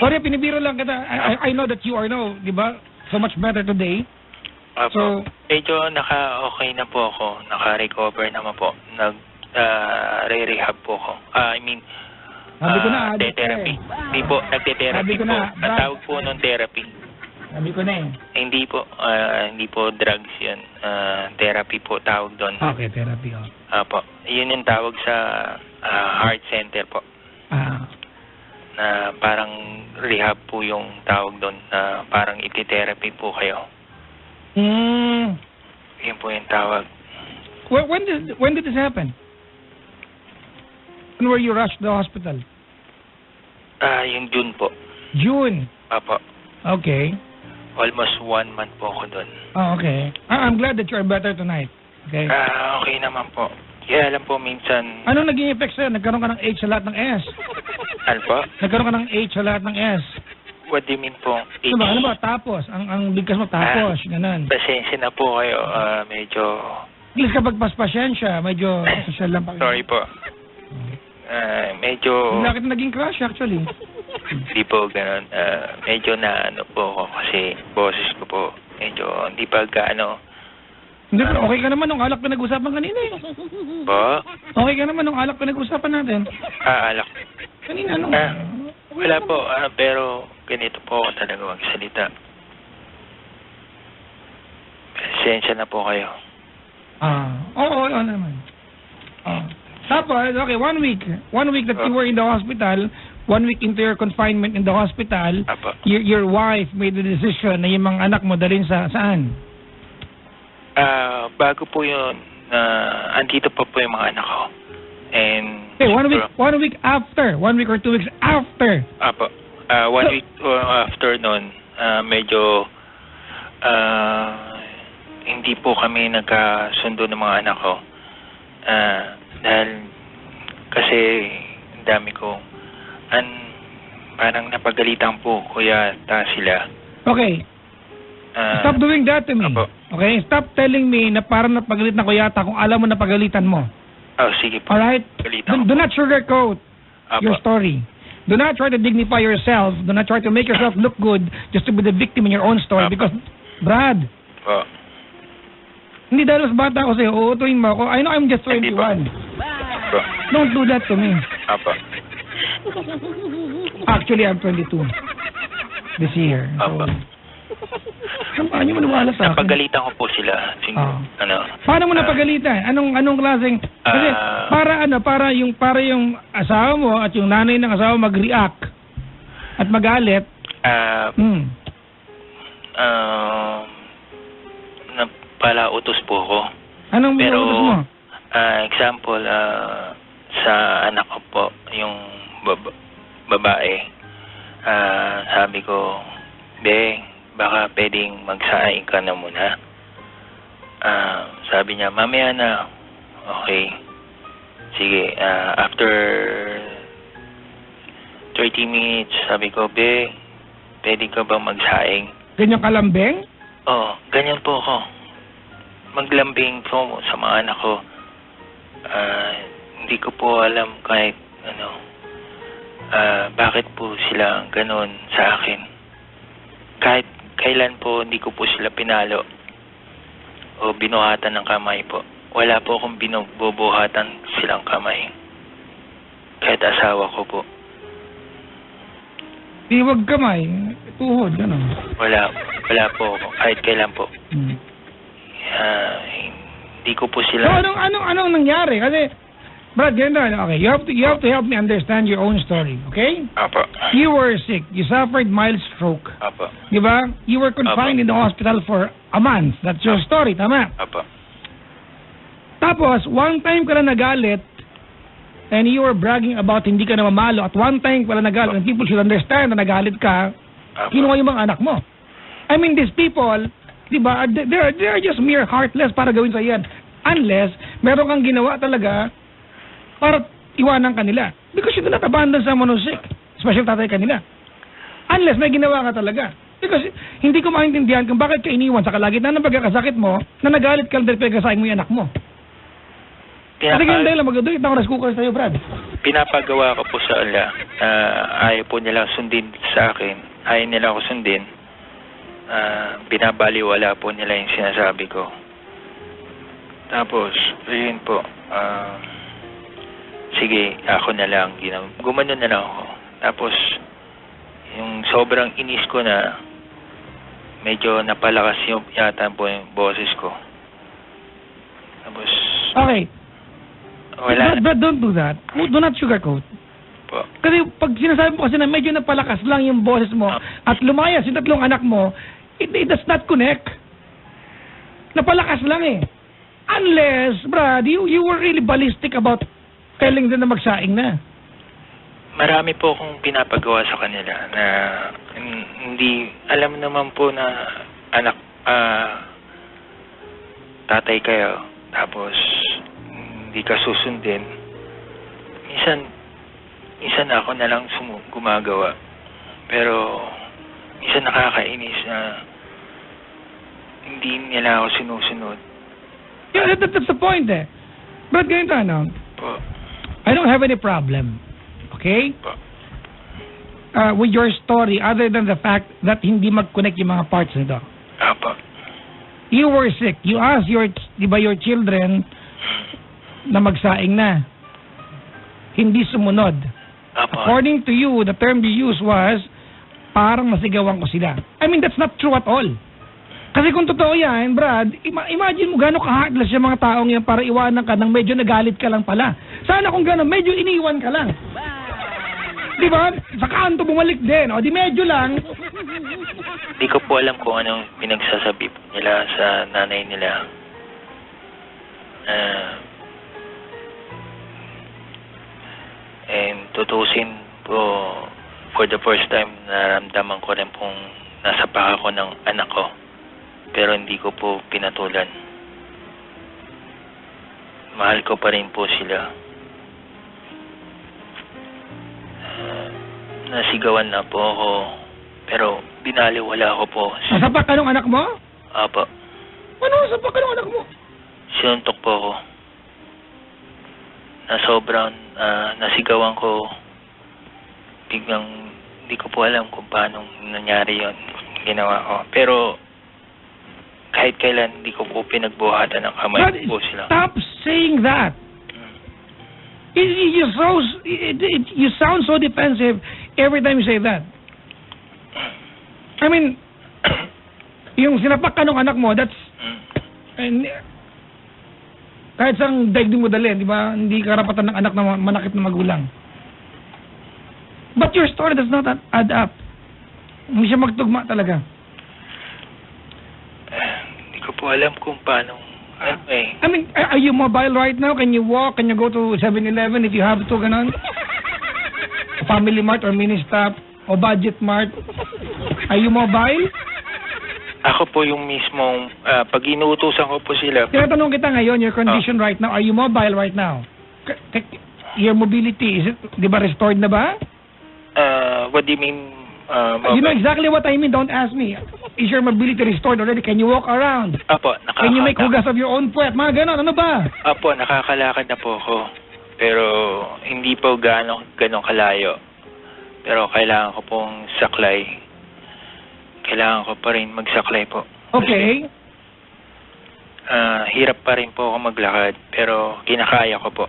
Sorry, pinibiro lang kita. I know that you are now, di ba, so much better today. So, medyo naka-okay na po ako. Naka-recover naman po. Nag-re-rehab po ako. I mean, Sabi ko na, therapy. Hindi po, nagte-therapy Sabi ko po. na, Ang tawag po nung therapy. Sabi ko na eh. Hindi po drugs yun. Therapy po tawag doon. Okay, therapy. Apo. Yun yung tawag sa heart center po. Na parang rehab po yung tawag doon. Na parang iti-therapy po kayo. Yun po yung tawag. When did this happen? When were you rushed to the hospital? Yung June po. June. Apo. Okay. Almost 1 month po ako doon. Oh, okay. I'm glad that you are better tonight. Okay. Okay naman po. Kaya alam po minsan... Ano naging effect sa'yo? Nagkaroon ka ng H sa lahat ng S. Ano po? Nagkaroon ka ng H sa lahat ng S. What do you mean po? Ano ba? Tapos. Ang bigkas mo, tapos. Ganun. Pasensya na po kayo. Medyo... Please kapag pasyensya, medyo social lang pa. Sorry po. Medyo... Bigla kita naging crush actually. Hindi po ganun. Medyo na ano po ako kasi boses ko po. Medyo hindi pa gaano. Hindi, pero okay ka naman nung alak pinag-usapan kanina eh. Po? Okay ka naman nung alak pinag-usapan natin. Alak. Kanina nung... Wala po. Pero ganito po ako talaga magsalita. Pasensya na po kayo. Oo naman. Tapos, okay, 1 week. 1 week that you were in the hospital, 1 week into your confinement in the hospital, Apo. your wife made the decision na yung mga anak mo dalhin saan? Bago po yun, andito pa po yung mga anak ko. And... Okay, 1 week after. 1 week or 2 weeks after. Apo. 1 week after nun, medyo... hindi po kami nagkasundo ng mga anak ko. Dahil kasi dami ko parang napagalitan po kuya sila. Okay. Stop doing that to me. Apo. Okay? Stop telling me na parang napagalit na ko yata kung alam mo na pagalitan mo. Sige po. Alright? Pagalitan Do not sugarcoat Apo. your story. Do not try to dignify yourself. Do not try to make yourself look good just to be the victim in your own story. Apo. Because, Brad, Po. hindi dahil mas bata ako sa'yo, uutuin mo ako. I know I'm just 21. Po. Don't do that to me. Apo. Actually, I'm 22 this year. Apo. Paano nyo maniwala sa akin? Napagalitan ko po sila. Paano mo napagalitan? Anong klaseng... Kasi para yung asawa mo at yung nanay ng asawa mag-react at magalit. Napalautos po ako. Anong Pero, utos mo? example, sa anak ko po, yung babae, sabi ko, Be, baka pwedeng magsaing ka na muna. Sabi niya, mamaya na. Okay. Sige, after 30 minutes, sabi ko, Be, pwede ka ba magsaing? Ganyan kalambeng? Oo, ganyan po ako. Maglambing po sa mga anak ko. Hindi ko po alam kahit bakit po sila ganon sa akin. Kahit kailan po hindi ko po sila pinalo o binuhatan ng kamay po. Wala po akong binubuhatan silang kamay. Kahit asawa ko po. Di wag kamay. Tuhod, gano'n. Wala po ako. Kahit kailan po. Hindi ko po So, sila... anong nangyari? Kasi, Brad, ganito, okay, you have to help me understand your own story, okay? Apo. You were sick. You suffered mild stroke. Apo. Di ba? You were confined in the hospital for a month. That's your story, tama? Apo. Tapos, one time ka na nagalit and you were bragging about hindi ka na mamalo at one time ka na nagalit and people should understand na nagalit ka, kinuha yung mga anak mo. I mean, these people, di ba, they're just mere heartless para gawin sa yan. Unless, meron kang ginawa talaga para iwanan kanila. Because you do not abandon someone who's sick. Especially tatay kanila. Unless may ginawa ka talaga. Because hindi ko maintindihan kung bakit ka iniwan sa kalagitnaan ng pagkakasakit mo na nagalit ka dahil pagkasayang mo yung anak mo. Kasi ganyan dahil magdudukit ako na school sa'yo, Brad. Pinapagawa ko po sa ala. Ayaw po nila sundin sa akin. Ayaw nila ako sundin. Binabaliwala po nila yung sinasabi ko. Tapos, yun po. Sige, ako na lang. Gumano na lang ako. Tapos, yung sobrang inis ko na medyo napalakas yung yata po yung boses ko. Tapos, Okay. wala But don't do that. Do not sugarcoat. po. Kasi pag sinasabi mo kasi na medyo napalakas lang yung boses mo at lumayas yung tatlong anak mo, it does not connect. Napalakas lang eh. Unless, Brad, you were really ballistic about telling them na magsaing na. Marami po akong pinapagawa sa kanila na hindi, alam naman po na anak, tatay kayo, tapos hindi ka susundin. Minsan ako na lang gumagawa. Pero minsan nakakainis na hindi nila ako sinusunod. Yeah, that's the point eh. Brad, ganito . Po. I I don't have any problem. Okay? Po. with your story other than the fact that hindi mag-connect yung mga parts nito? Apo. You were sick. You asked your children na magsaing na. Hindi sumunod. Apo. According to you, the term you used was, parang nasigawan ko sila. I mean, that's not true at all. Kasi kung totoo yan, Brad, imagine mo gano'ng ka-heartless yung mga taong yan para iwanan ka nang medyo nagalit ka lang pala. Sana kung gano'n, medyo iniwan ka lang. Di ba? Sa kanto bumalik din. O di medyo lang. Hindi ko po alam kung anong pinagsasabi po nila sa nanay nila. And tutusin po, for the first time, naramdaman ko rin pong nasa paka ko ng anak ko. Pero hindi ko po pinatulan. Mahal ko pa rin po sila. Nasigawan na po ako. Pero binaliwala ko po. Nasapak ka ng anak mo? Apo. Ano nasapak ka ng anak mo? Sinuntok po ako. Na sobrang nasigawan ko. Biglang hindi ko po alam kung paano nangyari yon ginawa ko. Pero kahit kailan hindi ko po pinagbuhatan ng kamay But po sila. stop saying that. You sound so defensive every time you say that. I mean, yung sinapak ka ng anak mo, that's... And, kahit sang daigdig mo dalhin, di ba? Hindi karapatan ng anak na manakit na magulang. But your story does not add up. Hindi siya magtugma talaga. Hindi ko po alam kung paano. I mean, are you mobile right now? Can you walk? Can you go to 7-Eleven if you have to, ganon? Family Mart or Ministop o Budget Mart? Are you mobile? Ako po yung mismong, pag inuutosan ko po sila. Tinatanong kita ngayon, your condition right now, are you mobile right now? Your mobility, is it, di ba restored na ba? What do you mean? You know exactly what I mean, don't ask me. Is your mobility restored already? Can you walk around? Apo, Can you make hugas of your own puwet? Mga ganon, ano ba? Apo, nakakalakad na po ako. Pero hindi po ganong kalayo. Pero kailangan ko pong saklay. Kailangan ko pa rin magsaklay po. Okay. Hirap pa rin po ako maglakad. Pero kinakaya ko po.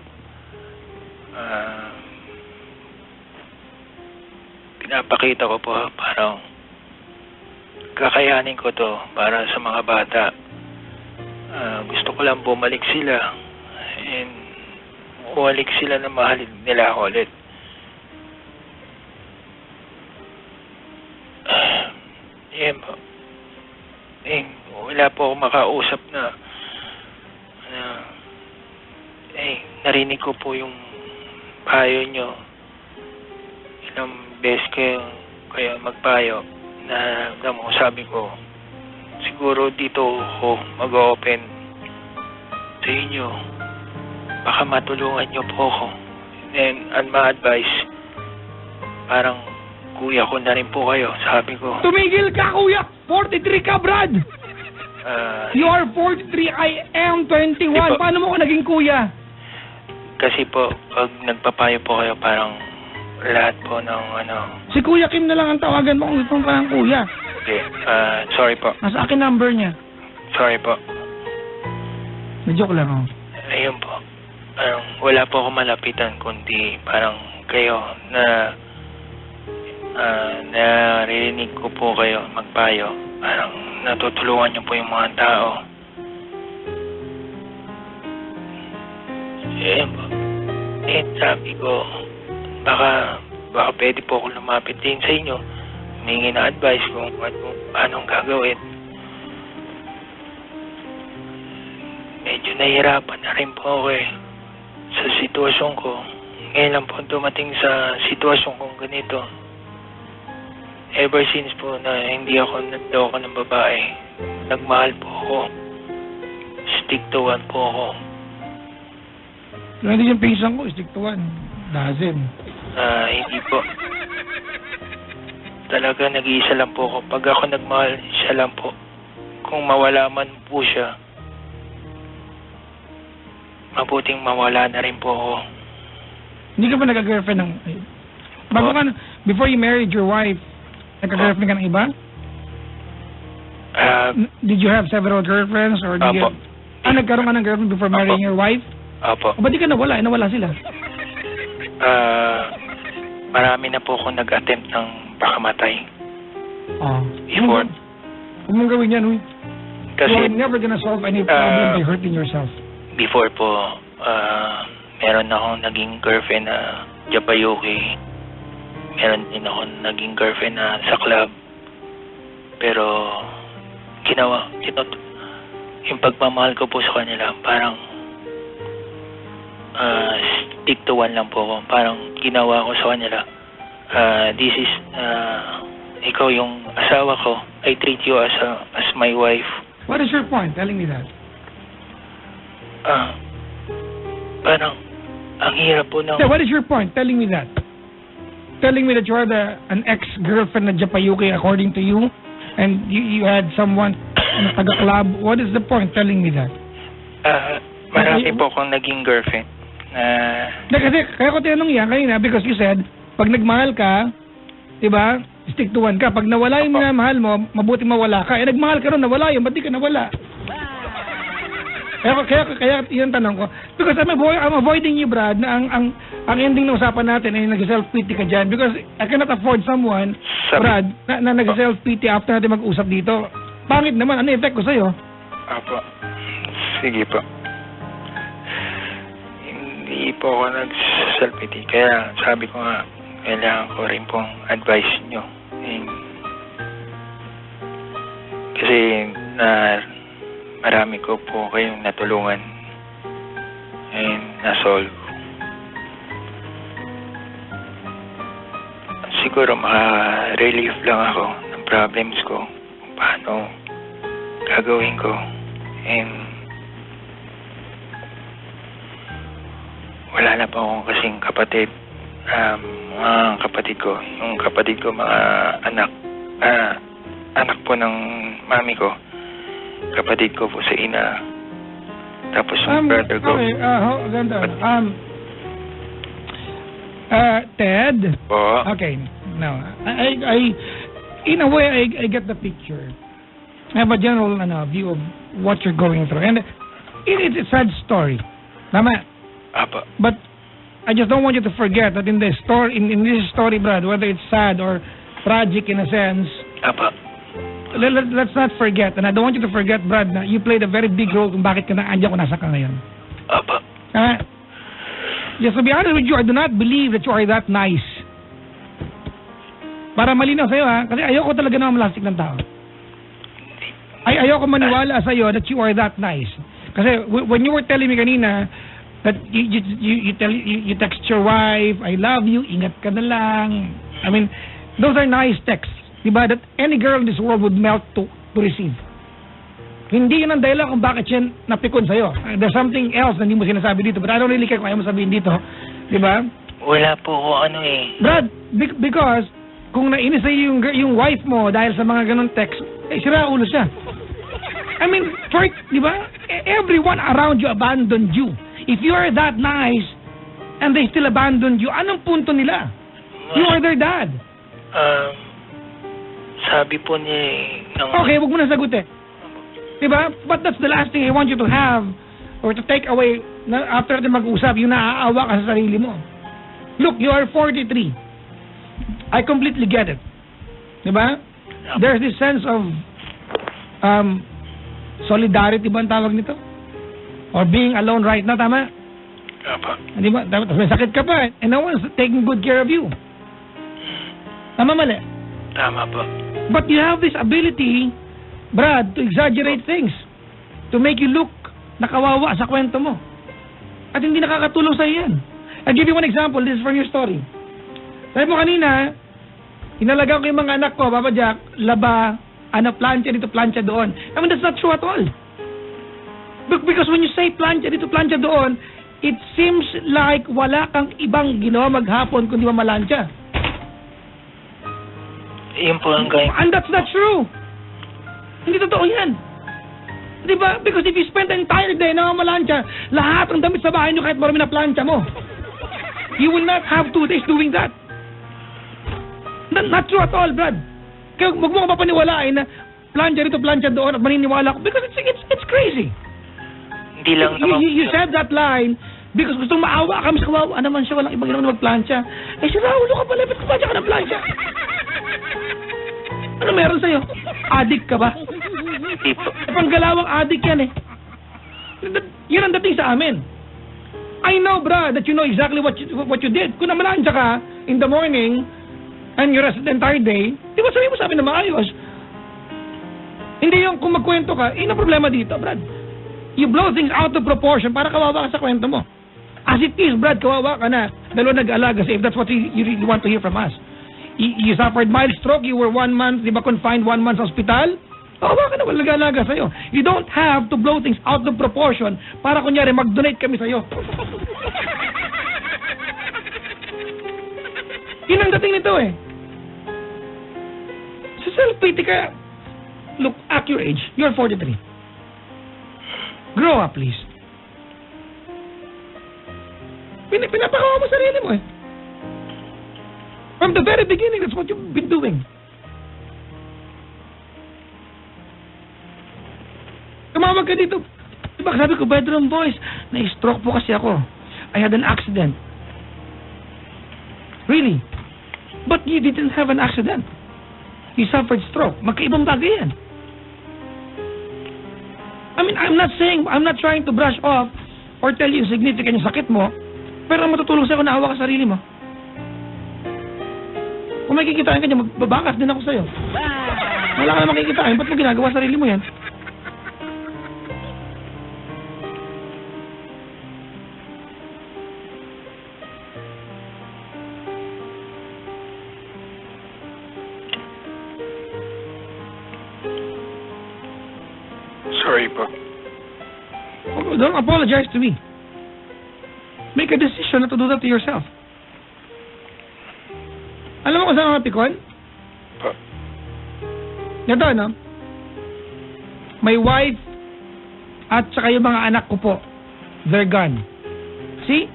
Pinapakita ko po parang kakayanin ko to para sa mga bata. Gusto ko lang bumalik sila and bumalik sila na mahalin nila ako ulit. Yan po. Wala po ako makausap na narinig ko po yung payo nyo. Ilang beses kayo magpayo na sabi ko, siguro dito ako mag-open sa inyo. Baka matulungan nyo po ako. And ma-advise, parang kuya ko na rin po kayo, sabi ko. Tumigil ka, kuya! 43 ka, Brad! You are 43, I am 21. Paano mo ko naging kuya? Kasi po, pag nagpapayo po kayo, parang lahat po ng Si Kuya Kim na lang ang tawagan mo kung gusto mo parang kuya. Okay, sorry po. Nasa akin number niya. Sorry po. Na-joke lang ako. Ayun po. Parang wala po ako malapitan, kundi parang kayo na naririnig ko po kayo magpayo. Parang natutulungan niyo po yung mga tao. Ayun po. Sabi ko, baka pwede po ako lumapit din sa inyo. Humingi na advice kung anong gagawin. Medyo nahihirapan na rin po ako sa sitwasyon ko. Ngayon lang po dumating sa sitwasyon kong ganito. Ever since po na hindi ako nagdoko ng babae, nagmahal po ako. Stick to one po ako. Hindi yung pinsan ko, stick to one. Doesn't. Hindi po. Talaga nag-iisa lang po ako. Pag ako nagmahal, siya lang po. Kung mawala man po siya, mabuting mawala na rin po ako. Hindi ka ba nag-girlfriend ng... Bago ka, before you married your wife, nagka-girlfriend ka ng iba? Did you have several girlfriends or did you... nagkaroon ka ng girlfriend before marrying your wife? Opo. O ba't di ka nawala? Nawala sila. Marami na po ako nag-attempt ng pakamatay. Before. Huwag mong gawin yan, uy. Kasi, You're never gonna solve any problem by hurting yourself. before po, meron akong naging girlfriend na Japayuki. Meron din ako naging girlfriend na sa club. Pero, yung pagmamahal ko po sa kanila, parang stick to one lang po ako. Parang ginawa ko sa kanila, this is, ikaw yung asawa ko. I treat you as my wife. What is your point telling me that? Parang, ang hirap po ng... What is your point telling me that? Telling me that you are an ex-girlfriend na Japayuki according to you, and you had someone na taga-club. What is the point telling me that? Marami po akong naging girlfriend. Kasi, kaya ko tinanong yan kanina because you said, pag nagmahal ka, diba, stick to one ka. Pag nawala yung minamahal mo, mabuti mawala ka. Nagmahal ka rin, nawala yun, ba't di ka nawala? Kaya yun tanong ko. Because I'm avoiding you, Brad, na ang ending ng usapan natin ay nag-self-pity ka dyan. Because I cannot afford someone, Brad, na nag-self-pity after natin mag-usap dito. Pangit naman, ano effect ko sa'yo? Apo. Sige po. Hindi po ako nag-self-pity. Kaya sabi ko nga, kailangan ko rin pong advice nyo. Kasi marami ko po kayong natulungan and na-solve. Siguro maka-relief lang ako ng problems ko kung paano gagawin ko. And wala na pa akong kasing kapatid. Mga kapatid ko, yung kapatid ko mga anak po ng mami ko, kapatid ko po sa ina, tapos yung brother ko. Okay, ganda. Ted? Po? Okay, no. I in a way, I get the picture. I have a general view of what you're going through. And it's a sad story. Tama? Apa. But I just don't want you to forget that in this story, in this story, Brad, whether it's sad or tragic in a sense, Apa. let's not forget, and I don't want you to forget, Brad, na you played a very big role kung bakit ka naandyan kung nasa ka ngayon. Apa. Just to be honest with you, I do not believe that you are that nice. Para malinaw sa'yo, kasi ayoko talaga na malastik ng tao. Ayoko maniwala sa'yo that you are that nice. Kasi when you were telling me kanina, that you text your wife, I love you, ingat ka na lang. I mean, those are nice texts, diba? That any girl in this world would melt to receive. Hindi yun ang dahilan kung bakit siya napikon sa'yo. There's something else na hindi mo sinasabi dito, but I don't really care kung ayaw mo sabihin dito. Diba? Wala po ko Brad, because kung nainis sa'yo yung wife mo dahil sa mga ganun text, sira ulo siya. I mean, diba? Everyone around you abandoned you. If you are that nice and they still abandoned you, anong punto nila? You are their dad. Sabi po niya Okay, wag mo na sagutin. Diba? But that's the last thing I want you to have or to take away na after natin mag-usap, yung naaawa ka sa sarili mo. Look, you are 43. I completely get it. Diba? There's this sense of solidarity ba ang tawag nito? Or being alone right now, tama? Apa. Di ba? May sakit ka pa and no one's taking good care of you. Tama mali? Tama po. But you have this ability, Brad, to exaggerate things. To make you look nakawawa sa kwento mo. At hindi nakakatulong sa yan. I'll give you one example. This is from your story. Sabi mo kanina, inalagaan ko yung mga anak ko, Papa Jack, laba, plancha dito, plancha doon. I mean, that's not true at all. Because when you say plancha dito, plancha doon, it seems like wala kang ibang ginawa maghapon kundi mamalansya. Yun po ang gawin. And that's not true. Hindi totoo yan. Diba? Because if you spend the entire day na mamalansya, lahat ng damit sa bahay nyo kahit marami na plancha mo, you will not have 2 days doing that. Not true at all, Brad. Kaya huwag mo ka papaniwalain na plancha rito, plancha doon at maniniwala ko because it's crazy. Hindi lang naman. You said that line because gusto maawa kami sa kawawa naman siya, walang ibang ginawa na magplancha. Eh, si Raulo ka pala, ba't kumantsa ka ng plancha? Ano meron sa'yo? Addict ka ba? Hindi po. Panggalawang addict yan eh. Yan ang dating sa amin. I know, Brad, that you know exactly what you did. Kung namalansya ka in the morning and you rest the entire day, di ba sabihin mo sa amin na maayos? Hindi yung kung magkwento ka, na problema dito, Brad. You blow things out of proportion para kawawa ka sa kwento mo. As it is, Brad, kawawa ka na. Dalawa nag-alaga if that's what you really want to hear from us. You suffered mild stroke, you were 1 month, di ba, confined 1 month sa hospital? Kawawa ka na, walang nag-alaga sa'yo. You don't have to blow things out of proportion para kunyari mag-donate kami sa'yo. Yun ang dating nito eh. Sa self-pity ka, look, at your age, you're 43. Grow up, please. Pinapakawa mo sarili mo eh. From the very beginning, that's what you've been doing. Tumawag ka dito. Diba, sabi ko, bedroom voice, na-stroke po kasi ako. I had an accident. Really? But you didn't have an accident. You suffered stroke. Magkaibang bagay yan. I mean, I'm not trying to brush off or tell you significant yung sakit mo, pero ang matutulong sa'yo, naawa ka sarili mo. Kung may kikitain ka niya, magbabakas din ako sa'yo. Wala ka na makikitain, ba't mo ginagawa sarili mo yan? Sorry po. Don't apologize to me. Make a decision not to do that to yourself. Alam mo kung saan ang napikon? Po. Ganito, no? My wife at saka yung mga anak ko po, they're gone. See?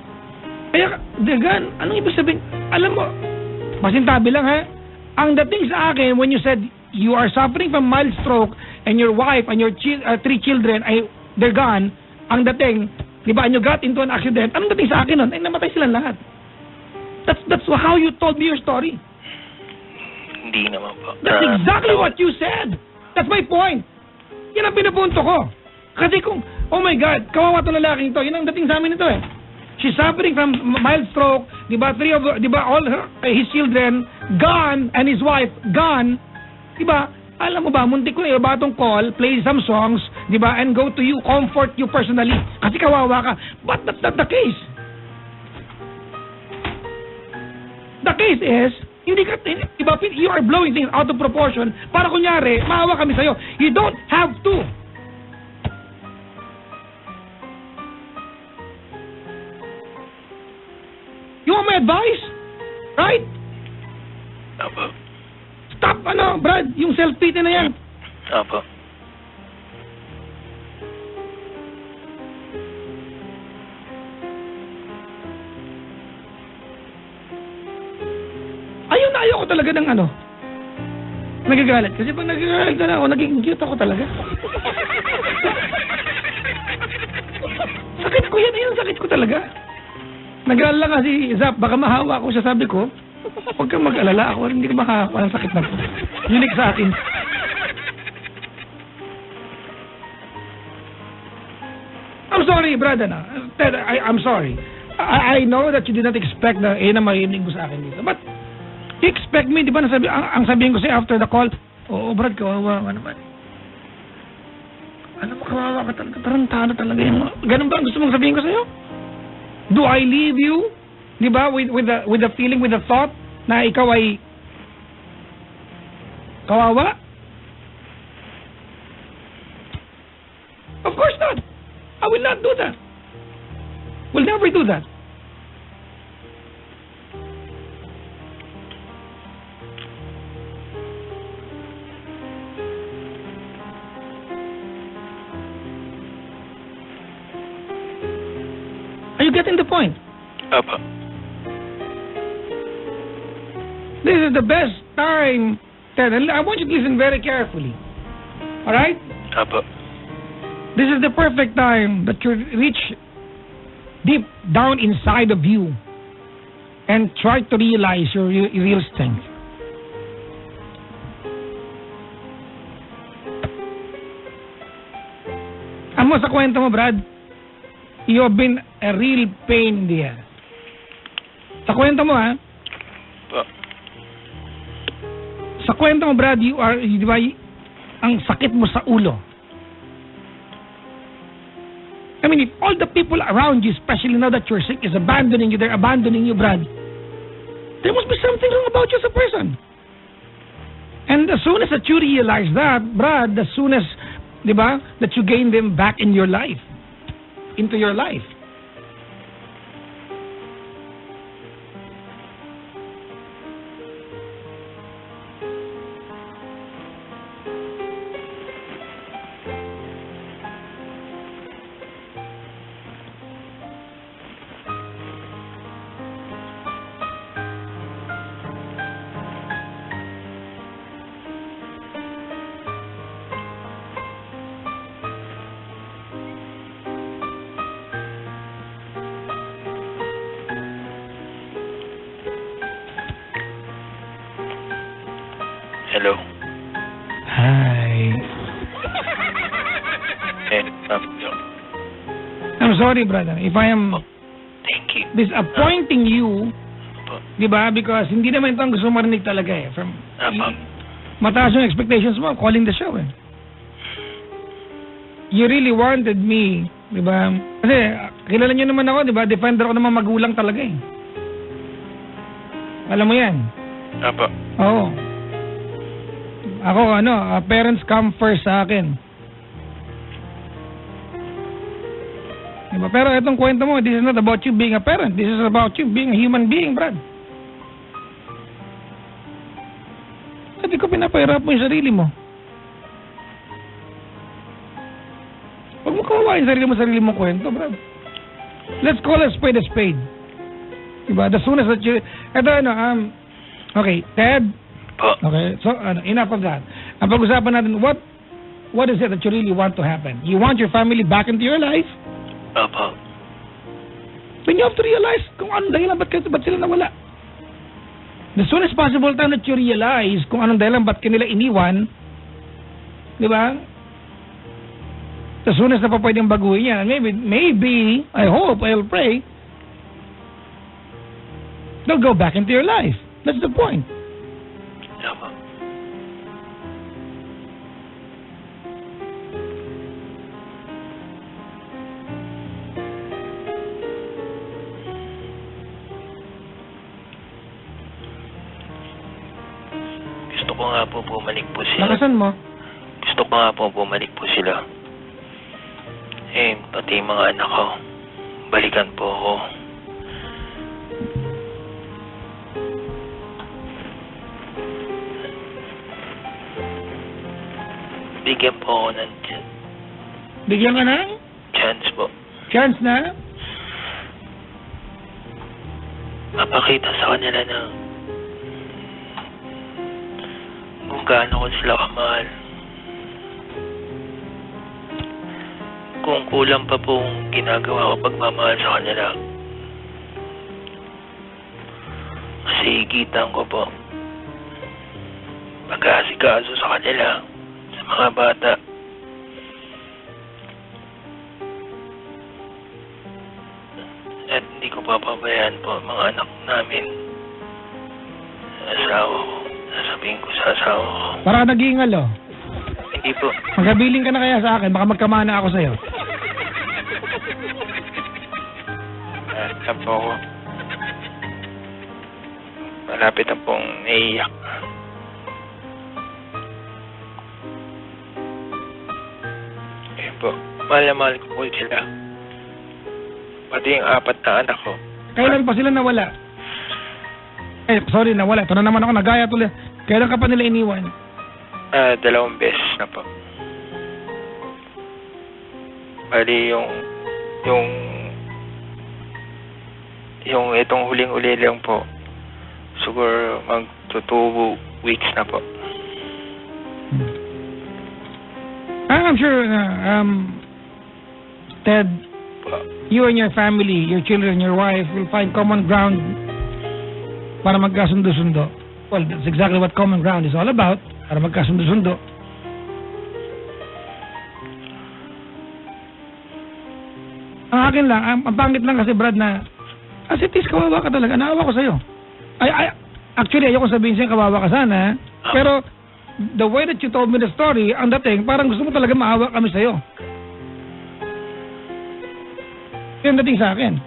Kaya, they're gone. Anong ibig sabihin? Alam mo, masintabi lang ha? Ang dating sa akin, when you said you are suffering from mild stroke and your wife and your 3 children, they're gone, ang dating, di ba, and you got into an accident, anong dating sa akin nun? Ay, namatay silang lahat. That's how you told me your story. Hindi naman po. That's exactly what you said. That's my point. Yan ang pinupunto ko. Kasi kung, oh my God, kawawa itong lalaking ito, yun ang dating sa amin ito eh. She's suffering from mild stroke, di ba, all his children, gone, and his wife, gone, di ba, alam mo ba, muntik ko na iba itong call, play some songs, di ba, and go to you, comfort you personally. Kasi kawawa ka. But that's not the case. The case is, hindi ka, diba, you are blowing things out of proportion para kunyari, maawa kami sa'yo. You don't have to. You want my advice? Right? Opo. Stop, Brad, yung self-pity na yan. Opo. Ayaw ko talaga ng nagagalit. Kasi pag nagagalit na ako, naging cute ako talaga. Sakit ko yan, yung sakit ko talaga. Nag-aalala nga si Zap, baka mahawa ako siya, sabi ko, huwag kang mag-alala ako, hindi ka makakakuha ng sakit na ko. Unique sa akin. I'm sorry, brother Ted, I'm sorry. I know that you did not expect na na marinig mo sa akin dito. But, you expect me, di ba, ang sabihin ko sa'yo after the call, oo, Brad, kawawa ka naman. Alam mo, kawawa ka talaga, tarantado talaga yung ganun ba ang gusto mong sabihin ko sa'yo? Do I leave you, di ba, with the feeling, with the thought, na ikaw ay kawawa? Of course not. I will not do that. Will never do that. Are you getting the point? Opo. This is the best time, Ted, and I want you to listen very carefully. Alright? Apo. This is the perfect time that you reach deep down inside of you and try to realize your real strength. Amo sa kwento mo, Brad, you have been a real pain in the ass. Sa kwento mo, ha? Po. Sa kwento mo, Brad, di ba, ang sakit mo sa ulo. I mean, if all the people around you, especially now that you're sick, is abandoning you, they're abandoning you, Brad, there must be something wrong about you as a person. And as soon as that you realize that, Brad, as soon as, di ba, that you gain them back in your life, into your life. Hello. Hi. I'm sorry, brother, if I am Thank you. disappointing you, Apo. di ba? Because hindi naman ito ang gusto marinig talaga eh. From, Apo. mataas yung expectations mo, calling the show eh. You really wanted me, di ba? Kasi kilala niyo naman ako, di ba? Defender ako naman magulang talaga eh. Alam mo yan? Apo. Oo. Ako, parents come first sa akin. Diba? Pero itong kwento mo, this is not about you being a parent. This is about you being a human being, Brad. Hindi ko pinapahirap mo yung sarili mo. Huwag mo kawawa yung sarili mo kwento, Brad. Let's call a spade a spade. Diba? The soon as that you... okay, Ted. Po. Okay, so enough of that. Ang pag-usapan natin, what is it that you really want to happen? You want your family back into your life? Apo. Then you have to realize kung anong dahilan, ba't sila nawala. The soonest possible time that you realize kung anong dahilan, ba't kanila iniwan, di ba? The soonest na pa pwedeng baguhin yan. Maybe, I hope, I'll pray, they'll go back into your life. That's the point. Apo. Gusto ko nga po bumalik po sila. Lakasan mo. Gusto ko nga po bumalik po sila. Pati yung mga anak ko. Balikan po ako. Bigyan po ako ng Bigyan ka ng chance po. chance na Mapakita sa kanila na kung gaano ko sila kamahal. Kung kulang pa pong ginagawa ko pagmamahal sa kanila. Kasi ikitan ko po pag-aasikaso sa kanila, sa mga bata. At hindi ko papabayaan po ang mga anak namin. Asawa ko. Sasabihin ko sa asawa ko. para nag-iingal, oh. Hindi po. Magkabiling ka na kaya sa akin, baka magkamana ako sa'yo. Alam po ako. Malapit na pong naiiyak. Ayun po. Mahal na mahal ko po sila. Pati yung 4 na anak ko. Kailan pa sila nawala? Sorry, nawala. Ito na naman ako, nagaya tuloy. Kailan ka pa nila iniwan? 2 beses na po. Bali yung itong huling-uli lang po. Siguro to 2 weeks na po. I'm sure, Ted, you and your family, your children, your wife will find common ground para magkasundo-sundo. Well, that's exactly what common ground is all about, para magkasundo-sundo. Ang akin lang, ang pangit lang kasi, Brad, na as it is, kawawa ka talaga. Naawa ko sa'yo. Actually, ayoko sabihin sa'yo, kawawa ka sana. Pero, the way that you told me the story, ang dating, parang gusto mo talaga maawa kami sa'yo. Yung dating sa akin.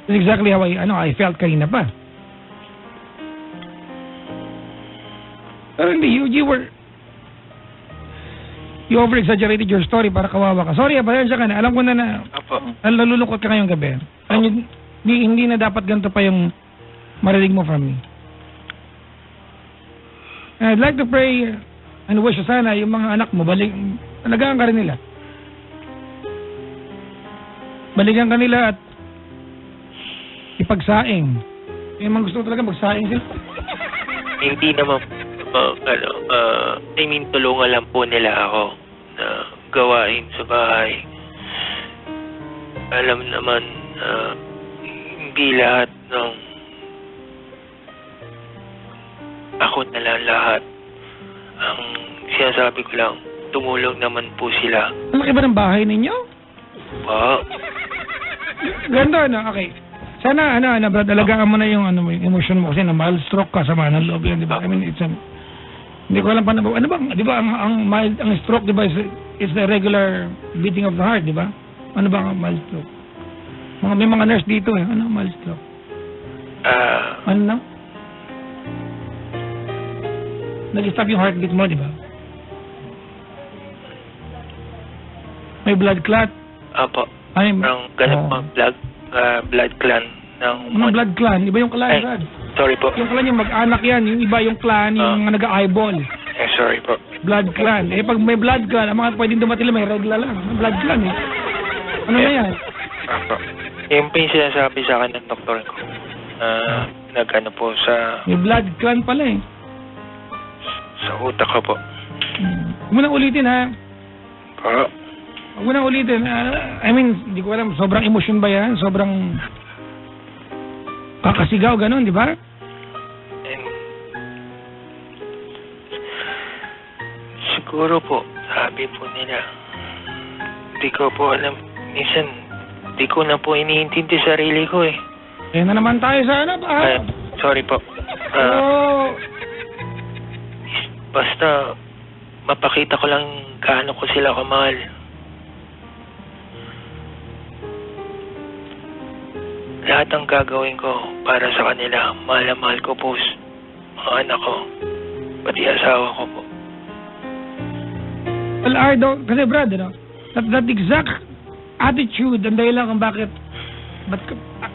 That's exactly how I felt kanina pa. Pero hindi, you over-exaggerated your story para kawawa ka. Sorry, pasensya ka na. Alam ko na Apo. nalulungkot ka ngayong gabi. Hindi na dapat ganito pa yung marinig mo from me. And I'd like to pray and wish sana yung mga anak mo, alagaan ka rin nila. Balikan ka nila at ipagsaing. Yung mga gusto ko talaga magsaing sila. Hindi naman, tulungan lang po nila ako na gawain sa bahay. Alam naman, hindi lahat ng ako na lang lahat. Ang sinasabi ko lang, tumulong naman po sila. Ang laki ba ng bahay ninyo? Pa. Ganda, okay. Sana, Brad, alagaan mo na yung, yung emotion mo kasi na mild stroke ka, sama ng loob yan, di ba? I mean, hindi ko alam pa na, di ba, ang stroke, di ba, is the regular beating of the heart, di ba? Ano ba ang mild stroke? May mga nurse dito ano mild stroke? Ano na? Nag-stop yung heartbeat mo, di ba? May blood clot? Apo. Ay, Parang ganun po, blood clan ng... Anong blood clan? Iba yung clan, Brad. Sorry po. Yung clan yung mag-anak yan. Yung iba yung clan, yung nag-eyeball. Sorry po. Blood clan. Pag may blood clan, ang mga pwedeng dumatila, may regla lang. Blood clan Ano na yan? Apo. Yung pa yung sinasabi sa akin ng doktor ko. Nag-ano po sa... May blood clan pala sa utak ko po. Huwag mo nang ulitin, ha? Po. Huwag mo nang ulitin. I mean, hindi ko alam, sobrang emosyon ba yan? Sobrang kakasigaw, ganun, di ba? Siguro po, sabi po nila, hindi ko po alam, minsan, hindi ko na po iniintindi sarili ko eh. Kaya na naman tayo sa ano ba? Sorry po. Basta, mapakita ko lang gaano ko sila kamahal. Lahat ng gagawin ko para sa kanila, mahal na mahal ko po mga anak ko, pati asawa ko po. Well, Ardo, kasi Brad, that exact attitude, ang dahilan kung bakit,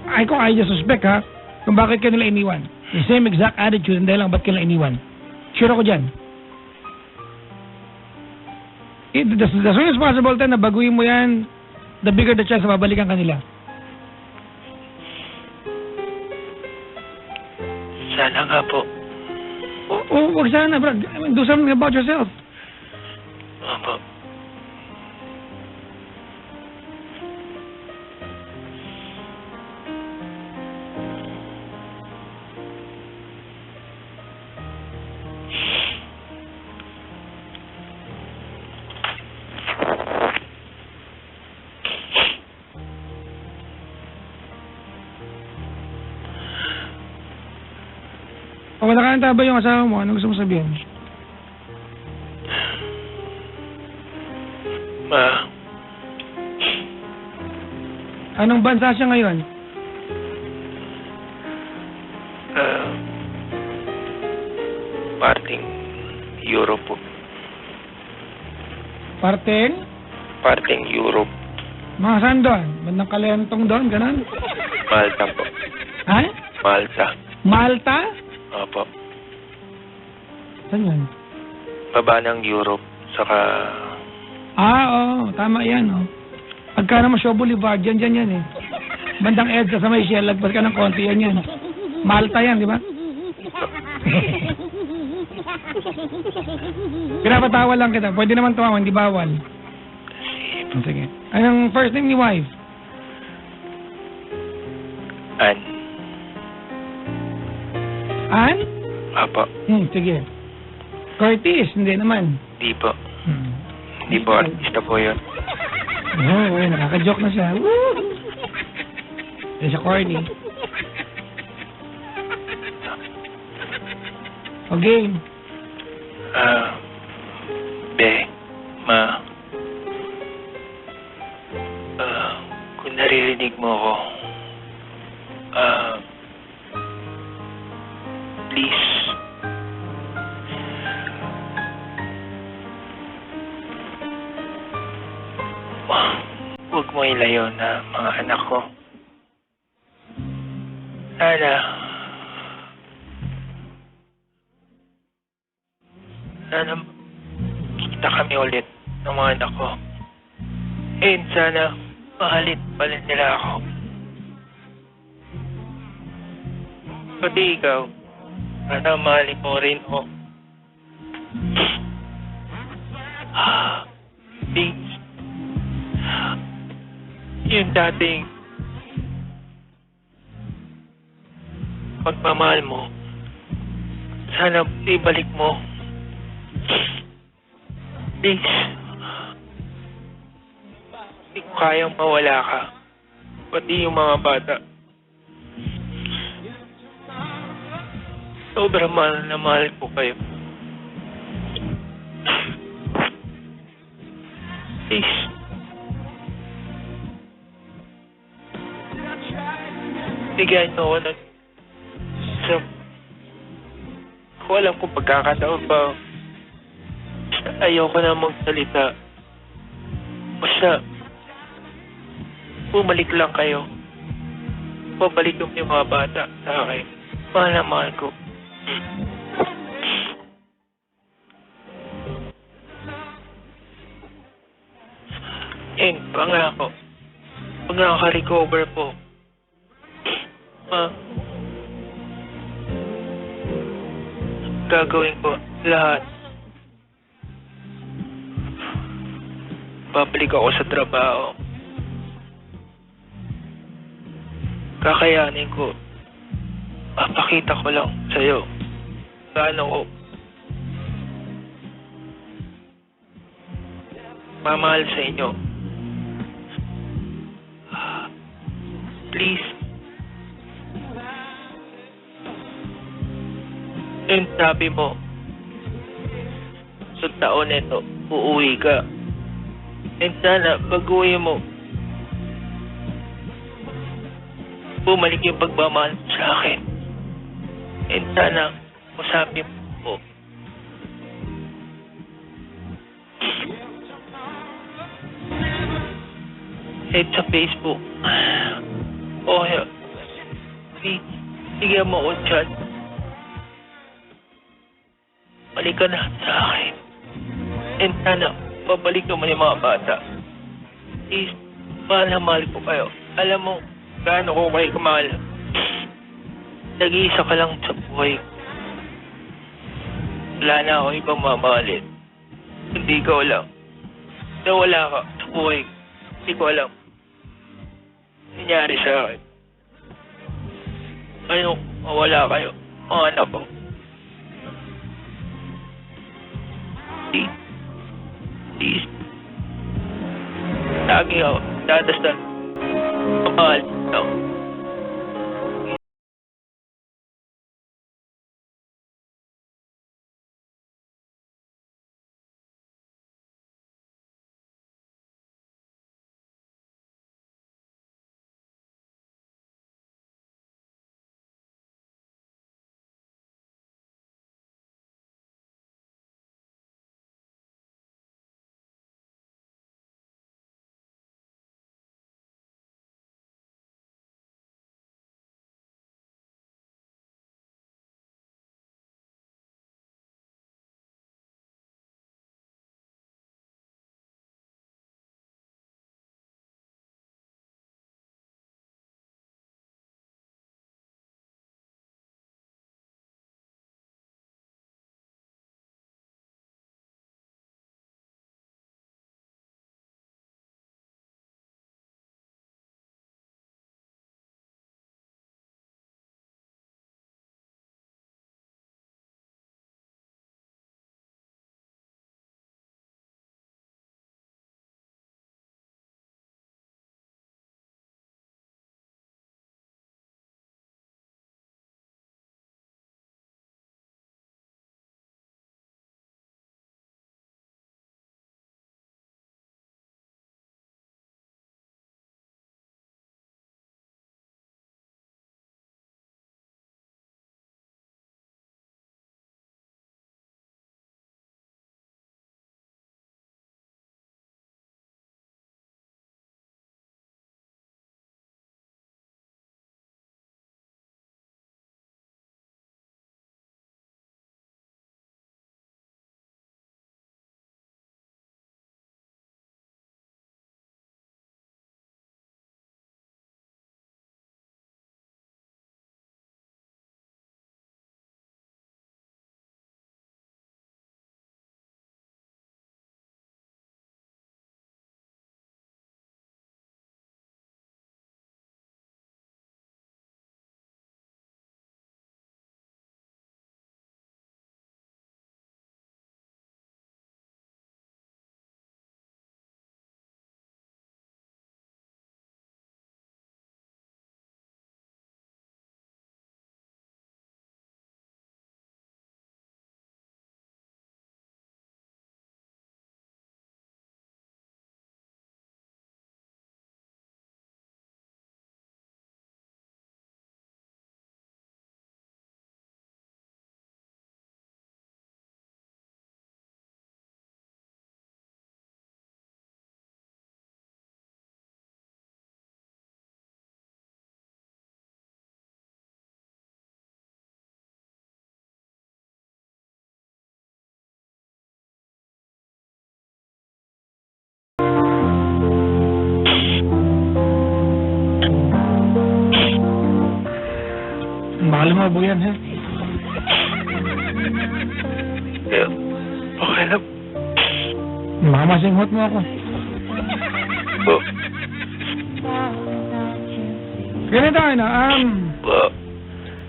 I just suspect kung bakit ka nila iniwan. The same exact attitude, ang dahilan kung bakit ka nila iniwan. Sure ako dyan. The soon as possible na baguhin mo yan, the bigger the chance na babalikan kanila. Sana nga po. Huwag sana, Brad. Do something about yourself. Opo. Kung nakakanta ba yung asawa mo, ano gusto mo sabihin? Anong bansa siya ngayon? Parting Europe po. Parting Europe. Mga saan doon? Bandang Kalentong doon, ganun? Malta po. Ha? Malta. Malta? Opo. Saan yun? Baba ng Europe, saka... Oo, tama yan, Pagka naman Shaw Boulevard, dyan yan Bandang EDSA sa may Shell, lagpas ka ng konti yan. Malta yan, di ba? Pinapatawa lang kita. Pwede naman tumawa, hindi bawal. Sige. Anong first name ni wife? An. Ann? Apo. Sige. Curtis, hindi naman. Di po. Di po, artista po yun. Nakaka-joke na siya. Woo! Yan siya corny. Okay. Be, ma. Kung naririnig mo ako, please, huwag mo ilayo na mga anak ko. Sana kita kami ulit ng mga anak ko. And sana mahalin pa rin nila ako. Pati ikaw, sana mahalin mo rin ako. Please. Yung dating pagmamahal mo, sana ibalik mo. Please. Hindi ko kayang mawala ka. Pati yung mga bata. Sobrang mahal na mahal ko kayo. Please. Bigyan niyo ako ng isang... Ko alam kung pagkakataon ba. Ayoko na magsalita. Basta, bumalik lang kayo. Pabalik yung mga bata sa akin. Mahal na mahal ko. And pangako, pag nakaka-recover po, gagawin ko lahat. Babalik ako sa trabaho. Kakayanin ko. Papakita ko lang sa'yo. Gaano ko mamahal sa inyo. Please. And sabi mo, sa taon nito, uuwi ka. And sana, pag-uwi mo, bumalik yung pagmamahal sa akin. And sana, usapin mo. Kahit sa Facebook. Please, bigyan mo ko dyan. Balik ka na sa akin. And sana, pabalik naman yung mga bata. Please, mahal na mahal ko kayo. Alam mo, gaano ko kayo kamahal. Nag-iisa ka lang sa buhay. Wala na ako ibang mamahalin. Hindi ikaw lang. Nawala ka sa buhay. Hindi ko alam. Nangyari sa akin. Ano, mawala kayo. Mga anak ko. Please. Lagi ako dadasal. Mahal ako. Malabo yan, ha? Okay lang Mamasinghot mo ako. po. Ganito, Po.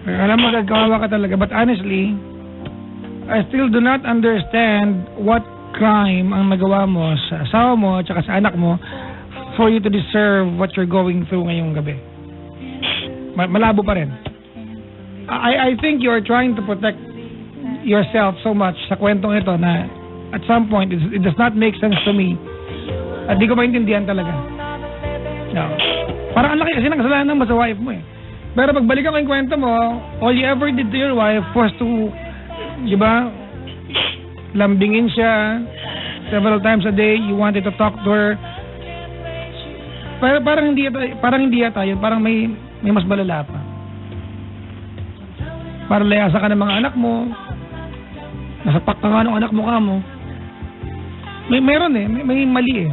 alam mo, kawawa ka talaga. But honestly, I still do not understand what crime ang nagawa mo sa asawa mo at sa anak mo for you to deserve what you're going through ngayong gabi. Malabo pa rin. I think you are trying to protect yourself so much sa kwentong ito na at some point it does not make sense to me at di ko maintindihan talaga. No. Parang ang laki kasi ng kasalanan mo sa wife mo eh. Pero pagbalikan ko yung kwento mo, all you ever did to your wife was to, di ba, lambingin siya several times a day. You wanted to talk to her. Pero parang hindi yata yun. Parang may mas malala pa. Para layasa ka ng mga anak mo. Nasapak ka nga ng anak mo ka mo. Meron eh. May mali eh.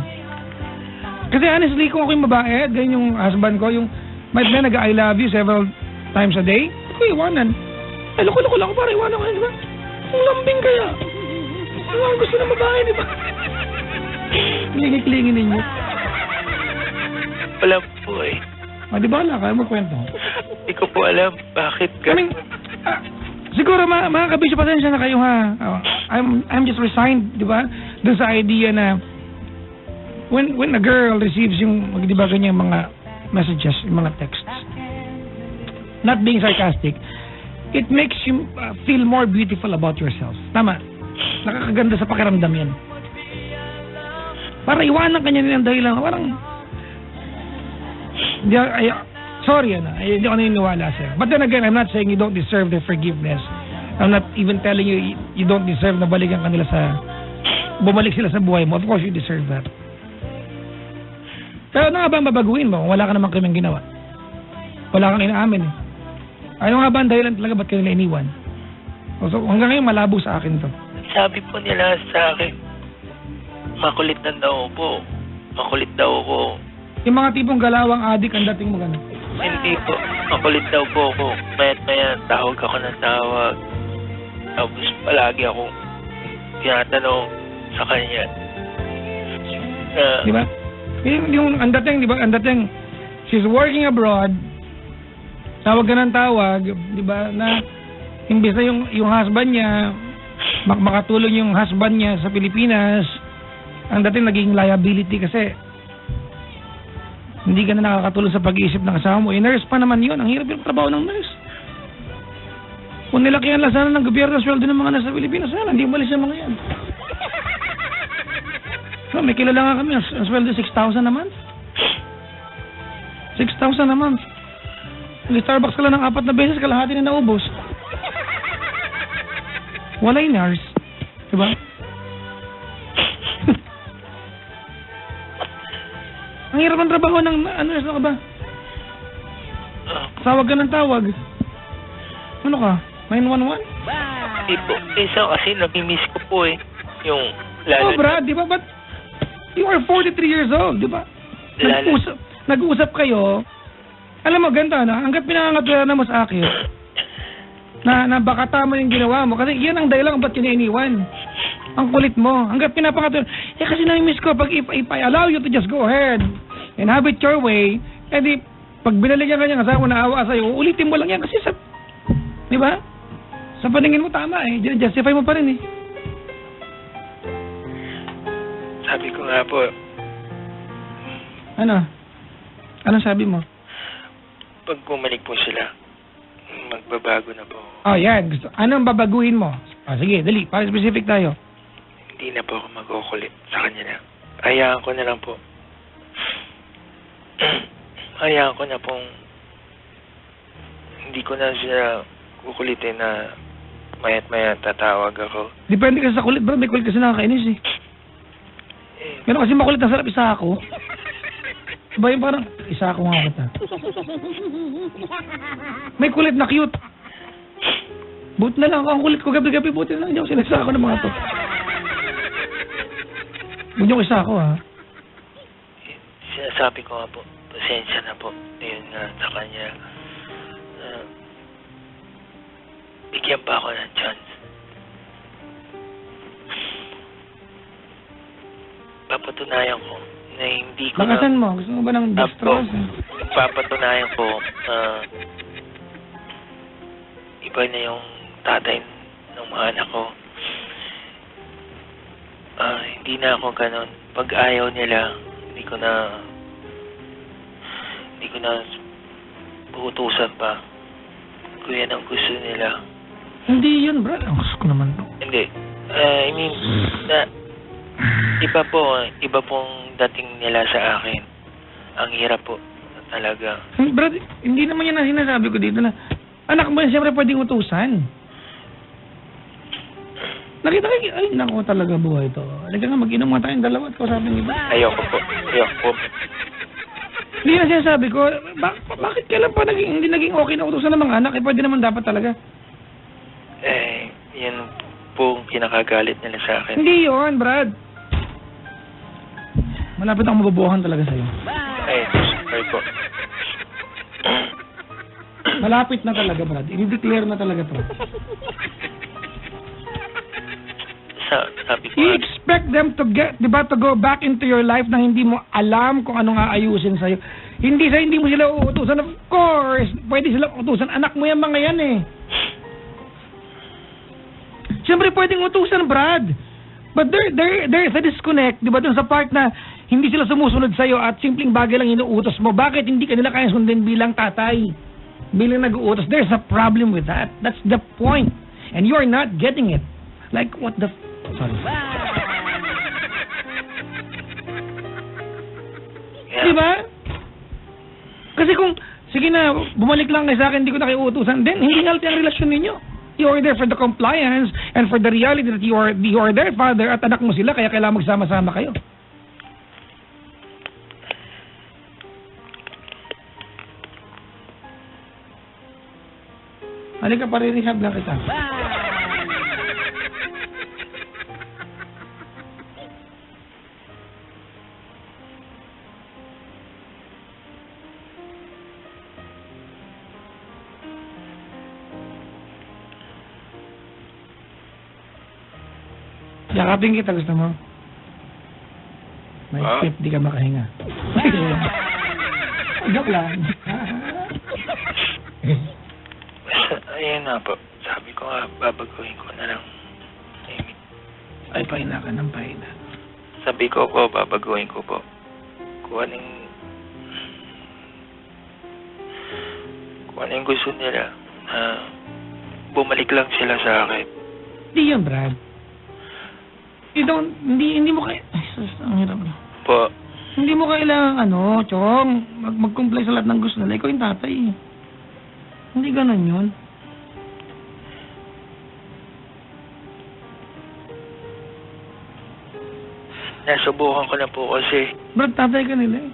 Kasi honestly, kung ako yung babae at ganyan yung husband ko, yung might na nag-I love you several times a day, ako iwanan. Ay, loko-loko lang ako para iwanan ko. Diba? Ang lambing kaya. Ang gusto ng babae, di ba? Klingin ninyo. Wala po eh. Di ba wala? Kaya mo kwento. Hindi ko po alam bakit Siguro mga kabisyo, pasensya na kayo ha. I'm just resigned, di ba? Doon sa idea na when a girl receives yung, di ba, ganyan mga messages, yung mga texts, not being sarcastic, it makes you feel more beautiful about yourself. Tama. Nakakaganda sa pakiramdam yan. Para iwanan ka niya nilang dahilan. Parang, sorry, hindi ako naniniwala sa'yo. But then again, I'm not saying you don't deserve their forgiveness. I'm not even telling you you don't deserve na balikan kanila bumalik sila sa buhay mo. Of course, you deserve that. Pero ano nga ba ang babaguhin mo? Wala ka namang krimeng ginawa. Wala kang inaamin eh. Ano nga ba ang dahilan talaga ba't kanila iniwan? So, hanggang ngayon malabo sa akin to. Sabi po nila sa akin, makulit na daw po. Makulit daw ako. Yung mga tipong galawang adik ang dating mo gano'n. Hindi po. Makulit daw po ako. Maya't maya, tawag ako ng tawag. Tapos palagi ako tinatanong sa kanya. Di ba? Yung ang dating, di ba? Ang dating, she's working abroad. Tawag ka ng tawag. Di ba? Na imbis na yung husband niya, makatulong yung husband niya sa Pilipinas, ang dating naging liability kasi hindi ka na nakakatulong sa pag-iisip ng asawa mo. Nurse pa naman yun. Ang hirap yung trabaho ng nurse. Kung nilakihan lang sana ng gobyerno sweldo ng mga nasa Pilipinas, sana hindi umalis yung mga yan. So, may kilala nga kami. Ang sweldo 6,000 a month. 6,000 a month. Nag-Starbucks ka lang ng 4 na beses, kalahati na naubos. Wala yung nurse. Diba? Ang hirap ng trabaho ng nurse na ka ba? Tawag ka ng tawag. Ano ka? 911? Hindi po. Isa kasi nami-miss ko po eh. Yung lalo. Oh, Brad, di ba? But you are 43 years old, di ba? Nag-uusap kayo. Alam mo, ganito na. Hanggat pinangangatwera na mo sa akin, na baka tama yung ginawa mo. Kasi yan ang dahilan kung ba't yun iniwan. Ang kulit mo. Hanggat pinapakatwera. Kasi nami-miss ko, if I allow you to just go ahead and have it your way, di, pag binalikan ka niya, asawa na awa sa'yo, ulitin mo lang yan. Kasi di ba? Sa paningin mo tama eh. Justify mo pa rin eh. Sabi ko nga po. Ano? Anong sabi mo? Pag bumalik po sila, magbabago na po. Oh, yan. Anong babaguhin mo? Sige, dali. Para specific tayo. Hindi na po ako mag-ukulit sa kanya na. Hayaan ko na lang po. Hayaan ko na pong hindi ko na siya kukulitin na maya't maya tatawag ako. Depende kasi sa kulit, bro. May kulit kasi nakakainis eh. Meron kasi makulit na sarap isa ako. Iba yung parang, isa ako nga kita. May kulit na cute. Buti na lang ako ang kulit ko gabi-gabi. Buti na lang yung sinasa ako ng mga to. Buti yung isa ako ha. Sinasabi ko nga po, pasensya na po. Yun nga sa kanya. bigyan pa ako ng chance. Papatunayan ko na hindi ko Lakasan mo. Gusto mo ba ng dextrose? Papatunayan ko na iba na yung tatay ng mga anak ko. Hindi na ako ganun. Pag ayaw nila, hindi ko na uutusan pa. Kung yan ang gusto nila. Hindi yun, Brad. Ang gusto ko naman to. Hindi. I mean, iba pong dating nila sa akin. Ang hirap po talaga. Brad, hindi naman yan ang sinasabi ko dito na anak mo yan, siyempre pwedeng utusan. Nakita kayo, ay, naku talaga buhay to. Halika nga, mag-inom nga tayong dalawa at kausapin iba. Ayoko po. Hindi na sinasabi ko, bakit kailan pa hindi naging okay na utusan ng mga anak? Pwede naman dapat talaga. Yan po kinakagalit nila sa akin. Hindi yun, Brad. Malapit akong mabubuhan talaga sa'yo. Sorry po. Malapit na talaga, Brad. I-declare na talaga to. Sabi ko, You expect them to to go back into your life na hindi mo alam kung ano nga ayusin sa'yo. Hindi mo sila uutusan. Of course, pwede sila utusan. Anak mo yan mga yan eh. Siyempre pwedeng utusan, Brad. But there's a disconnect, di ba, dun sa part na hindi sila sumusunod sa'yo at simpleng bagay lang inuutos mo. Bakit hindi ka nila kaya sundin bilang tatay? Bilang nag-uutos. There's a problem with that. That's the point. And you're not getting it. Like, what the... Sorry. yeah. Di ba? Kasi kung, sige na, bumalik lang kayo sa akin, hindi ko na kayo uutusan, then hindi healthy ang relasyon ninyo. You are there for the compliance and for the reality that you are their father at anak mo sila, kaya kailangan magsama-sama kayo. Halika pa rin, rehab lang kita. Yakapin kita, gusto mo? May step, di ka makahinga. Joke lang. Ayun na po. Sabi ko nga, babaguhin ko na lang. Ay, pahina ka ng pahina. Sabi ko po, babaguhin ko po. Kung anong gusto nila, bumalik lang sila sa akin. Hindi yan, Brad. Hindi mo kaya... Ay, sus, ang hirap na. Po. Hindi mo kailangan, Chong, mag-comply sa lahat ng gusto nila. Ikaw yung tatay. Hindi ganun yun. Nasubukan ko na po kasi. Brad, tatay ka nila eh.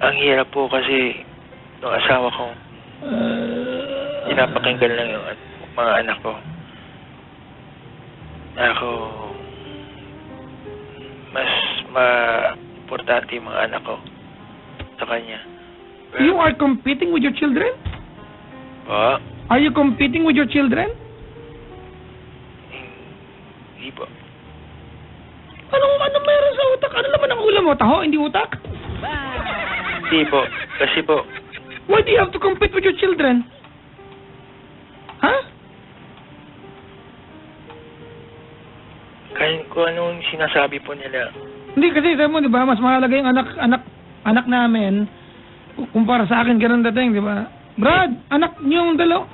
Ang hirap po kasi ng asawa ko. Pinapakinggan lang yung mga anak ko. Ako, mas ma-importante yung mga anak ko sa kanya. You are competing with your children? Po? Are you competing with your children? Hindi po. Ano meron sa utak? Ano naman ang ulam mo? Taho, hindi utak? Hindi po. Kasi po, Why do you have to compete with your children? Ha? kahit kung anong sinasabi po nila. Hindi kasi sabi mo, di ba, mas mahalaga yung anak namin kumpara sa akin ganun dating, di ba? Brad, anak niyo yung dalaw.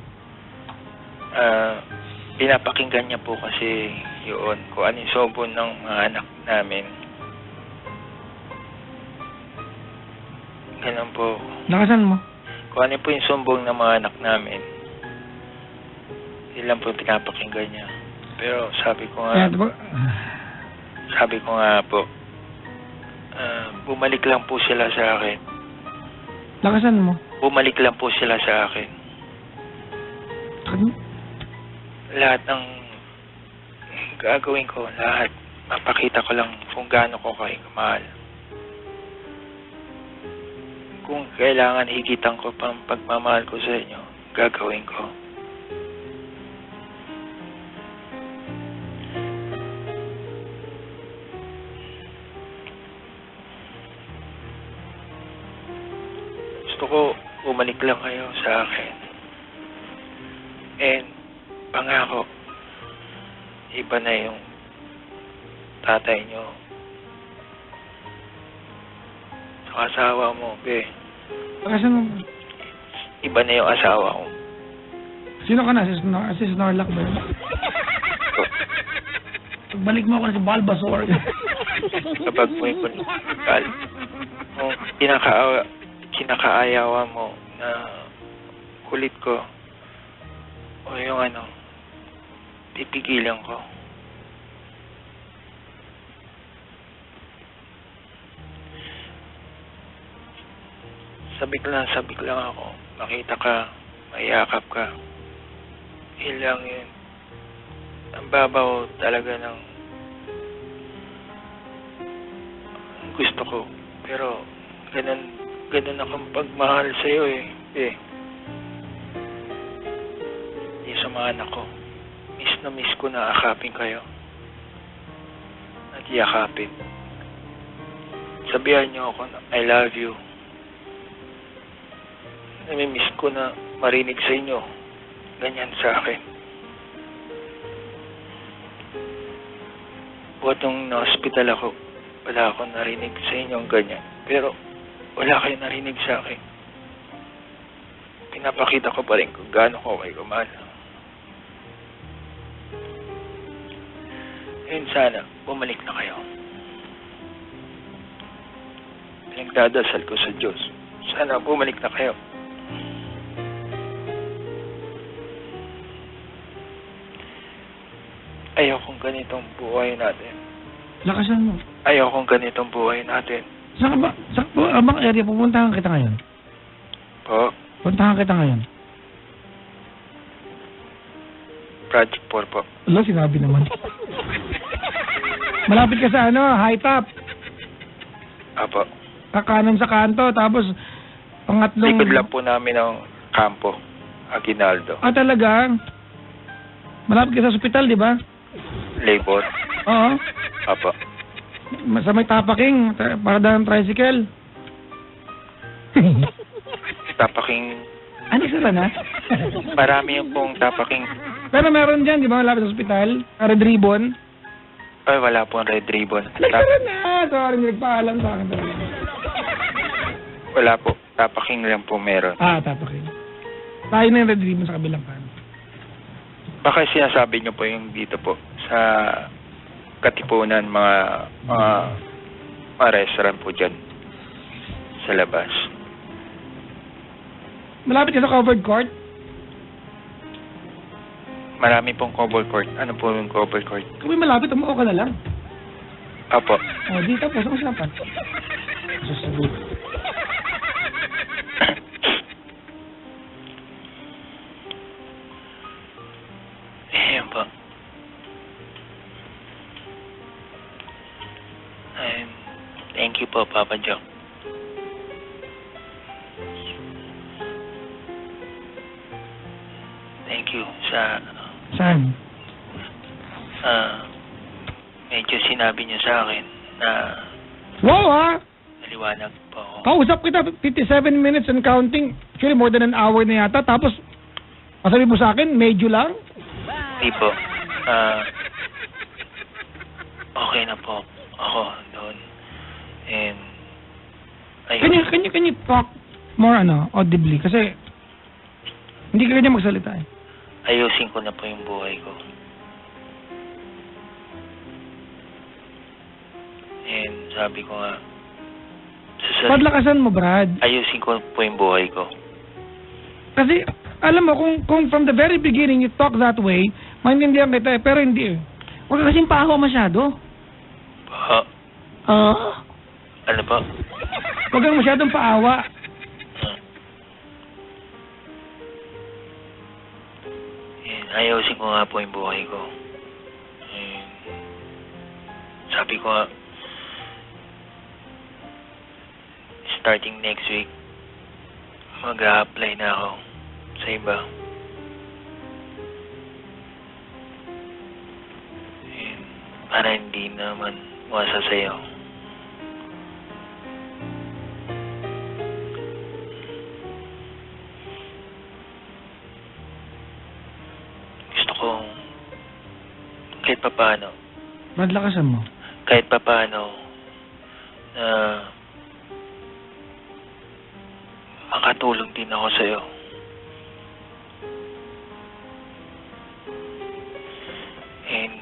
Pinapakinggan niya po kasi yun, kung ano yung sobon ng mga anak namin. Ganun po. Nakasan mo? Kung ano po yung sumbong ng mga anak namin, yun lang po pinapakinggan niya. Pero sabi ko nga, po, bumalik lang po sila sa akin. Lakasan mo? Bumalik lang po sila sa akin. Lahat ng gagawin ko, lahat, mapakita ko lang kung gaano ko kayo kamahal. Kung kailangan higitan ko pang pagmamahal ko sa inyo, gagawin ko. gusto ko bumalik lang kayo sa akin. And pangako, iba na yung tatay nyo. Sa asawa mo, be. Lakasan mo. Iba na yung asawa ko. Sino ka na? Si Snorlax ba yun? Pagbalik mo ako na si Bulbasaur. Kapag may kunipal, kung kinakaayawan mo na kulit ko, o yung ano, pipigilan ko. Sabik lang ako. Makita ka, mayakap ka. Ilang yun. Ang babaw talaga ng gusto ko. Pero, ganun akong pagmahal sa'yo eh. Di sa mga anak ko. Miss ko na akapin kayo. At yakapin. Sabihan niyo ako na I love you. Namimiss ko na marinig sa inyo. Ganyan sa akin. Buhat nung na-hospital ako, wala akong narinig sa inyong ganyan. Pero, wala kayong narinig sa akin. Pinapakita ko pa rin kung gaano ko kayo kumahal. Ngayon sana, bumalik na kayo. Pinagdadasal ko sa Diyos. Sana bumalik na kayo. Ayokong ganitong buhay natin. Lakasan mo. Ayokong ganitong buhay natin. Saan ka ba? Saan ba? Abang area, pupuntahan kita ngayon. Po, Puntahan kita ngayon. Project 4 po. Wala, sinabi naman. Malapit ka sa high top. Apo. Kakanan sa kanto, tapos pangatlong... Likod lang po namin ng kampo, Aguinaldo. Ah, talaga? Malapit ka sa ospital, di ba? Labor. Oo. Apo. Sa may tapaking, para ng tricycle. Tapaking, Ano sila na? marami yung pong tapaking. Pero meron dyan, di ba? Malapit sa ospital. Red ribbon. Ay, wala pong red ribbon. Nagkaroon na! Sorry, nagpaalam sa akin talaga. Wala po. Tapaking lang po meron. Ah, tapaking. Tayo na yung red ribbon sa kabilang kan. Baka sinasabi nyo po yung dito po sa Katipunan, mga restaurant po dyan sa labas. Malapit ka sa covered court? Marami pong cover court. Ano po yung cover court? Kung may malapit, umuo ka na lang. Apo. O, dito po, sa usapan. Sasagot. Ayan po. Thank you po, Papa Joe. Thank you sa Saan? medyo sinabi niyo sa akin na Wow, ha? naliwanag po ako. Kausap kita, 57 minutes and counting. Actually, more than an hour na yata. Tapos, masabi mo sa akin, medyo lang? Hindi po. Okay na po ako doon. And ayun. Can you talk more, audibly? Kasi, hindi ka ganyan magsalita eh. Ayusin ko na po yung buhay ko. And sabi ko nga, Padlakasan mo, Brad. ayusin ko po yung buhay ko. Kasi, alam mo, kung from the very beginning you talk that way, maintindihan kita eh, pero hindi eh. Huwag ka kasing pahaw masyado. Ano ba? Huwag kang masyadong paawa. And ayusin ko nga po yung buhay ko. And sabi ko nga, starting next week, mag-a-apply na ako sa iba. And para hindi naman mawasa sa'yo. papaano, Brad, lakasan mo. kahit papaano, makatulong din ako sa'yo. And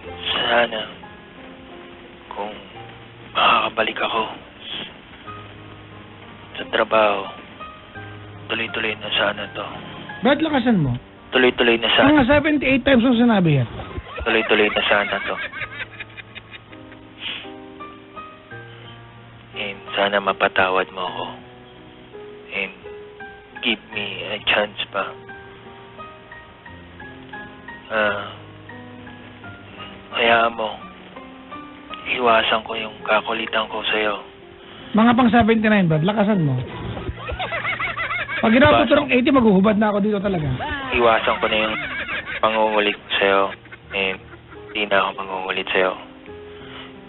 sana, kung makakabalik ako sa trabaho, tuloy-tuloy na sana to. Brad, lakasan mo. Tuloy-tuloy na sana. Mga 78 times ang sinabi yan. Tuloy-tuloy na sana to. And sana mapatawad mo ako. And give me a chance pa. Hayaan mo. Iwasan ko yung kakulitan ko sa'yo. Mga pang 79, Brad, lakasan mo. Pag ginawa ko ng 80, maghuhubad na ako dito talaga. Iwasan ko na yung pangungulit ko sa'yo. And hindi na ako pangungulit sa'yo.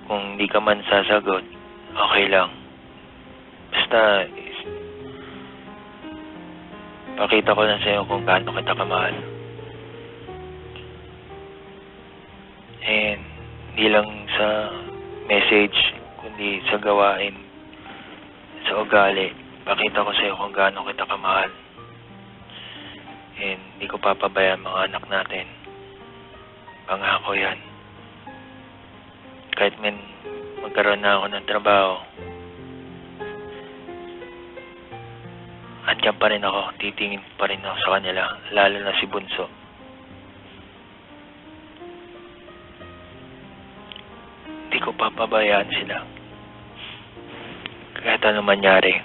Kung di ka man sasagot, okay lang. Basta, pakita ko lang sa'yo kung gaano kita kamahal. And hindi lang sa message, kundi sa gawain, sa ugali. Pakita ko sa'yo kung gaano kita kamahal. And hindi ko papabayaan mga anak natin. Pangako yan. Kahit magkaroon na ako ng trabaho, andyan pa rin ako, titingin pa rin ako sa kanila, lalo na si Bunso. Hindi ko papabayaan sila. Kahit ano mangyari.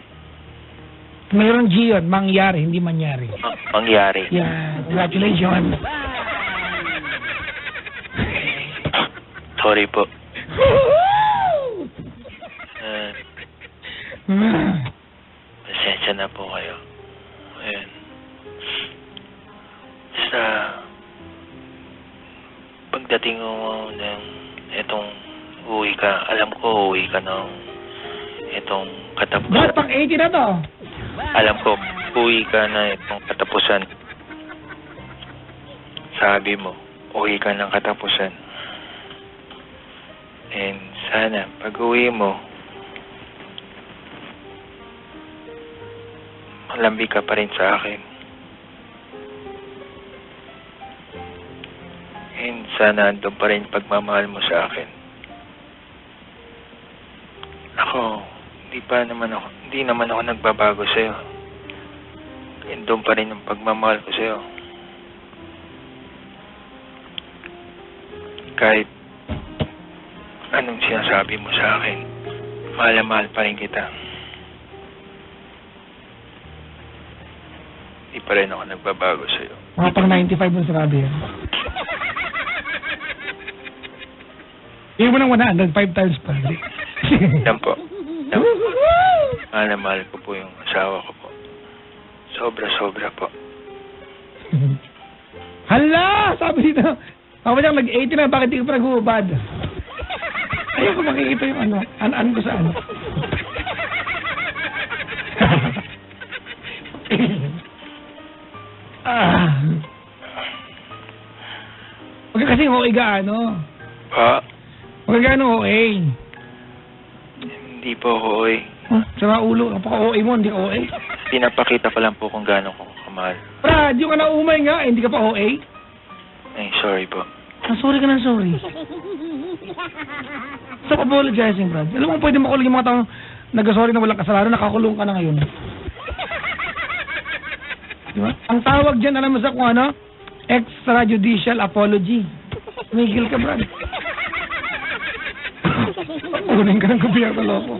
Mayroon G yun, mangyari, hindi mangyari. Mangyari. Yeah, congratulations. Sorry po. Pasensya na po kayo. Ayan. Basta, pagdating mo ng itong uwi ka, alam ko uwi ka ng itong katapusan. Brad, pang 80 na to. Alam ko, uwi ka na itong katapusan. Sabi mo, uwi ka ng katapusan. And sana, pag uwi mo, malambi ka pa rin sa akin. And sana andun pa rin pagmamahal mo sa akin. Ako, hindi naman ako nagbabago sa'yo. Andun pa rin yung pagmamahal ko sa'yo. Kahit anong sinasabi mo sa akin, mahal na mahal pa rin kita. Hindi pa rin ako nagbabago sa'yo. Mga pang 95 ang sinabi yan. Hindi mo ng 105 times pa. Yan po. Mahal na mahal ko po yung asawa ko po. Sobra-sobra po. Hala! Sabi dito. Ako niyang nag-80 na, bakit di ko pa nag-uubad? Ayaw ko makikita yung ano. An ko sa ano. Huwag ka kasi okay ka ano. Pa? Huwag ka ano okay. Hindi po ako OA. Sama ulo. Napaka-OA mo, hindi ka OA. Pinapakita ko lang po kung gaano ko kamahal. Brad, yung ka naumay nga, hindi ka pa OA. Ay, sorry po. Sorry ka na, sorry. Stop apologizing, Brad. Alam mo, pwede makulong yung mga taong nag-sorry na walang kasalanan, nakakulong ka na ngayon. Diba? Ang tawag dyan, alam mo sa kung ano? Extrajudicial apology. Tumigil ka, Brad. Unin ka ng gobyerno, loko.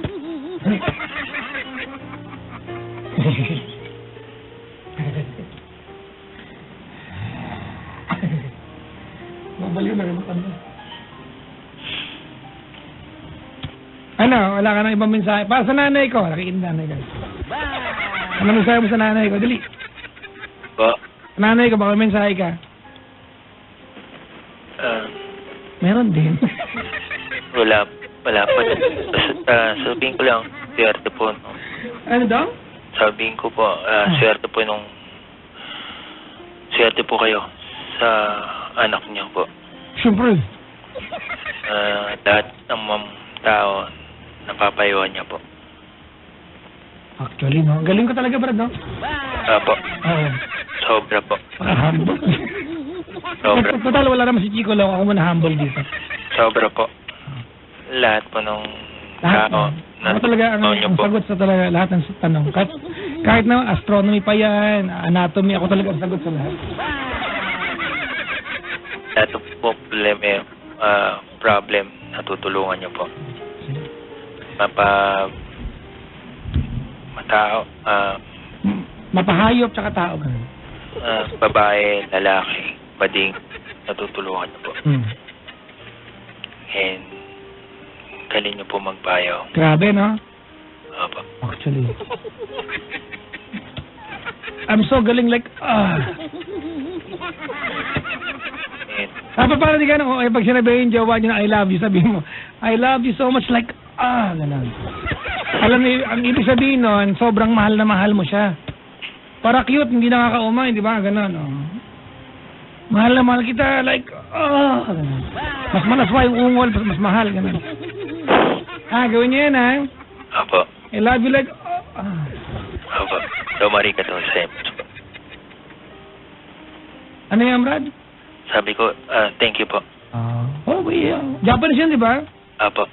Mabaliw na rin mo. Ano, wala ka nang ibang mensahe. Para sa nanay ko, nakikinig nanay ko. Ano mensahe mo sa nanay ko? Dali. Po? Sa nanay ko, baka may mensahe ka. Meron din. Wala pa. Basta sabihin ko lang, swerte po. No? Ano daw? Sabihin ko po, swerte po kayo sa anak niyo po. Siyempre. Lahat ng tao, napapayuhan niya po. Actually, no? Galing ko talaga, Brad, no? Opo. Oo. Sobra po. Humble. Sobra. Total, wala naman si Chico lang. Ako muna humble dito. Sobra po. Lahat po nung Lahat. tao Ako talaga, ang niyo po. sagot sa talaga, lahat ng tanong. Kahit na astronomy pa yan, anatomy, ako talaga ang sagot sa lahat. Lahat po problem, natutulungan niyo po. Matao, Mapahayop tsaka tao. babae, lalaki, bading, natutulungan niyo po. And galing niyo po magpayo. Grabe, no? Opo. Actually. I'm so galing like, Paano di ka na, pag sinabihin jowa niyo na I love you, sabihin mo, I love you so much like, ganun. Alam niyo, ang ibig sabihin nun, sobrang mahal na mahal mo siya. Para cute, hindi nakakaumay, di ba? Ganun, Mahal na mahal kita, like, ganun. Mas malaswa yung ungol, mas mahal, ganun. Gawin niyo yan, ha? Opo. I love you like, Opo. Dumari ka to, Sam. Ano yan, Brad? Sabi ko, thank you po. Japanese yan, di ba? Opo.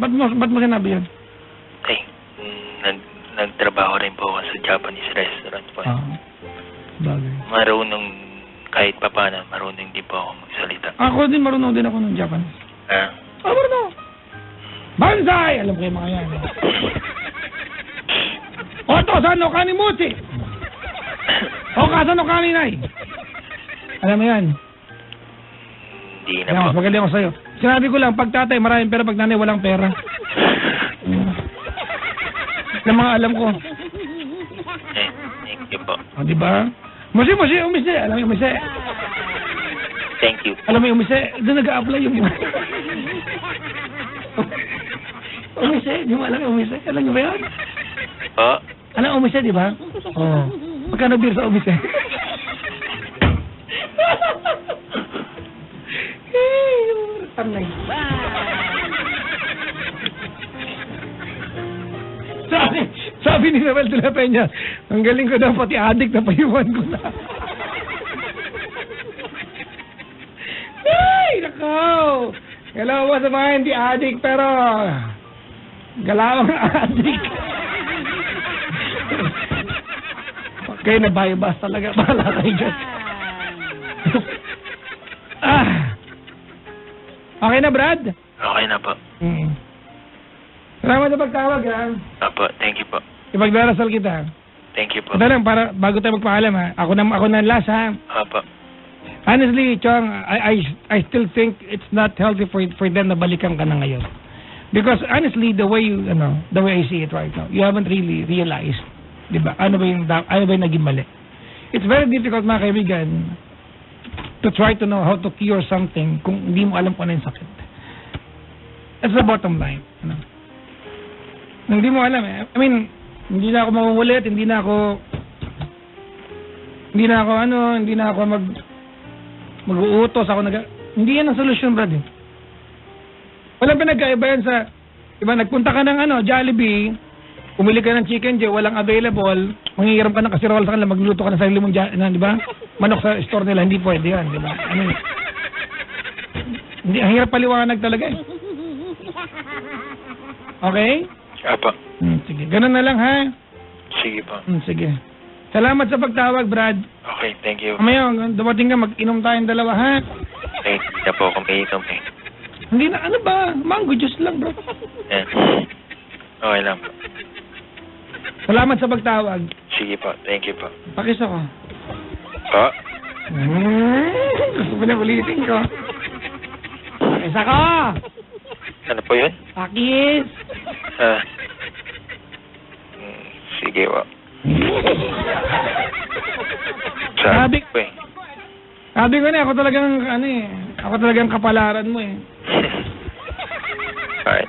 Ba't mo sinabi yun? Eh, nagtrabaho rin po ako sa Japanese restaurant po. Bagay. Marunong, kahit pa paano, marunong din po ako magsalita. Ako din, marunong din ako ng Japanese. Marunong. Banzai! Alam ko yung mga yan. Oto, saan no kanimuchi? Saan no kaninay? Alam mo yan? Hindi na po. Mas magaling ako sa'yo. Sinabi ko lang, pag tatay maraming pera, pag nanay walang pera. Yung mga alam ko. Thank you po. Diba? Musi, umise. Alam mo yung umise? Thank you. Alam mo yung umise? Doon nag-a-apply yung umise. Di mo alam yung umise? Alam nyo ba yan? Po? Alam yung umise, di ba? Oo. Magkano beer sa umise? Tanay. Sabi ni Noel de la Peña, ang galing ko daw, pati addict na payuhan ko na. Ay, nakaw! Galaw sa mga hindi addict, pero galawang addict. Okay, nabayabas talaga. Bahala kayo dyan. Okay na, Brad? Okay na po. Salamat sa pagtawag, ha? Opo, thank you po. Ipagdarasal kita. Thank you po. Ito lang, para bago tayo magpaalam, ha? Ako na last, ha? Opo. Honestly, Chong, I still think it's not healthy for them na balikan ka na ngayon. Because honestly, the way I see it right now, you haven't really realized, di ba? Ano ba yung naging mali? It's very difficult, mga kaibigan, to try to know how to cure something kung hindi mo alam kung ano yung sakit. That's the bottom line. Hindi mo alam, I mean, hindi na ako mamulit, hindi na ako mag-uutos ako hindi yan ang solusyon, Brad. Walang pinagkaiba yan sa, diba, nagpunta ka ng Jollibee, umili ka ng chicken joe, walang available, manghihiram ka ng kasirol sa kanila, magluto ka ng sarili mong, di ba? Manok sa store nila, hindi pwede yan, di ba? Hindi, ang hirap paliwanag talaga eh. Okay? Opo. Sige, ganun na lang, ha? Sige po. Sige. Salamat sa pagtawag, Brad. Okay, thank you. Mamaya, dumating ka, mag-inom tayong dalawa, ha? Okay, hindi na po ako maiinom eh. Hindi na, ano ba? Mango juice lang, bro. Okay lang po. Salamat sa pagtawag. Sige po, thank you po. Pakis ako. Po? Gusto ko na ulitin ko. Pakis ako! Ano po yun? Pakis! Sige po. Sabi ko eh. Sabi ko na, ako talagang kapalaran mo eh. Alright.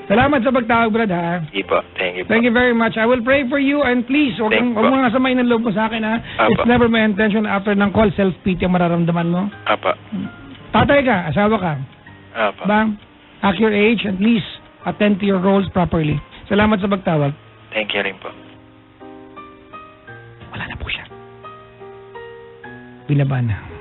Salamat sa pagtawag, Brad, ha? Sige po, thank you po. Thank you very much. I will pray for you and please, huwag mo nga samayin ng loob mo sa akin, ha? Apa. It's never my intention after ng call, self-pity ang mararamdaman mo. Apa. Tatay ka, asawa ka. Opo. Ba? At your age, at least, attend to your roles properly. Salamat sa pagtawag. Thank you rin po. Wala na po siya. Binaba na.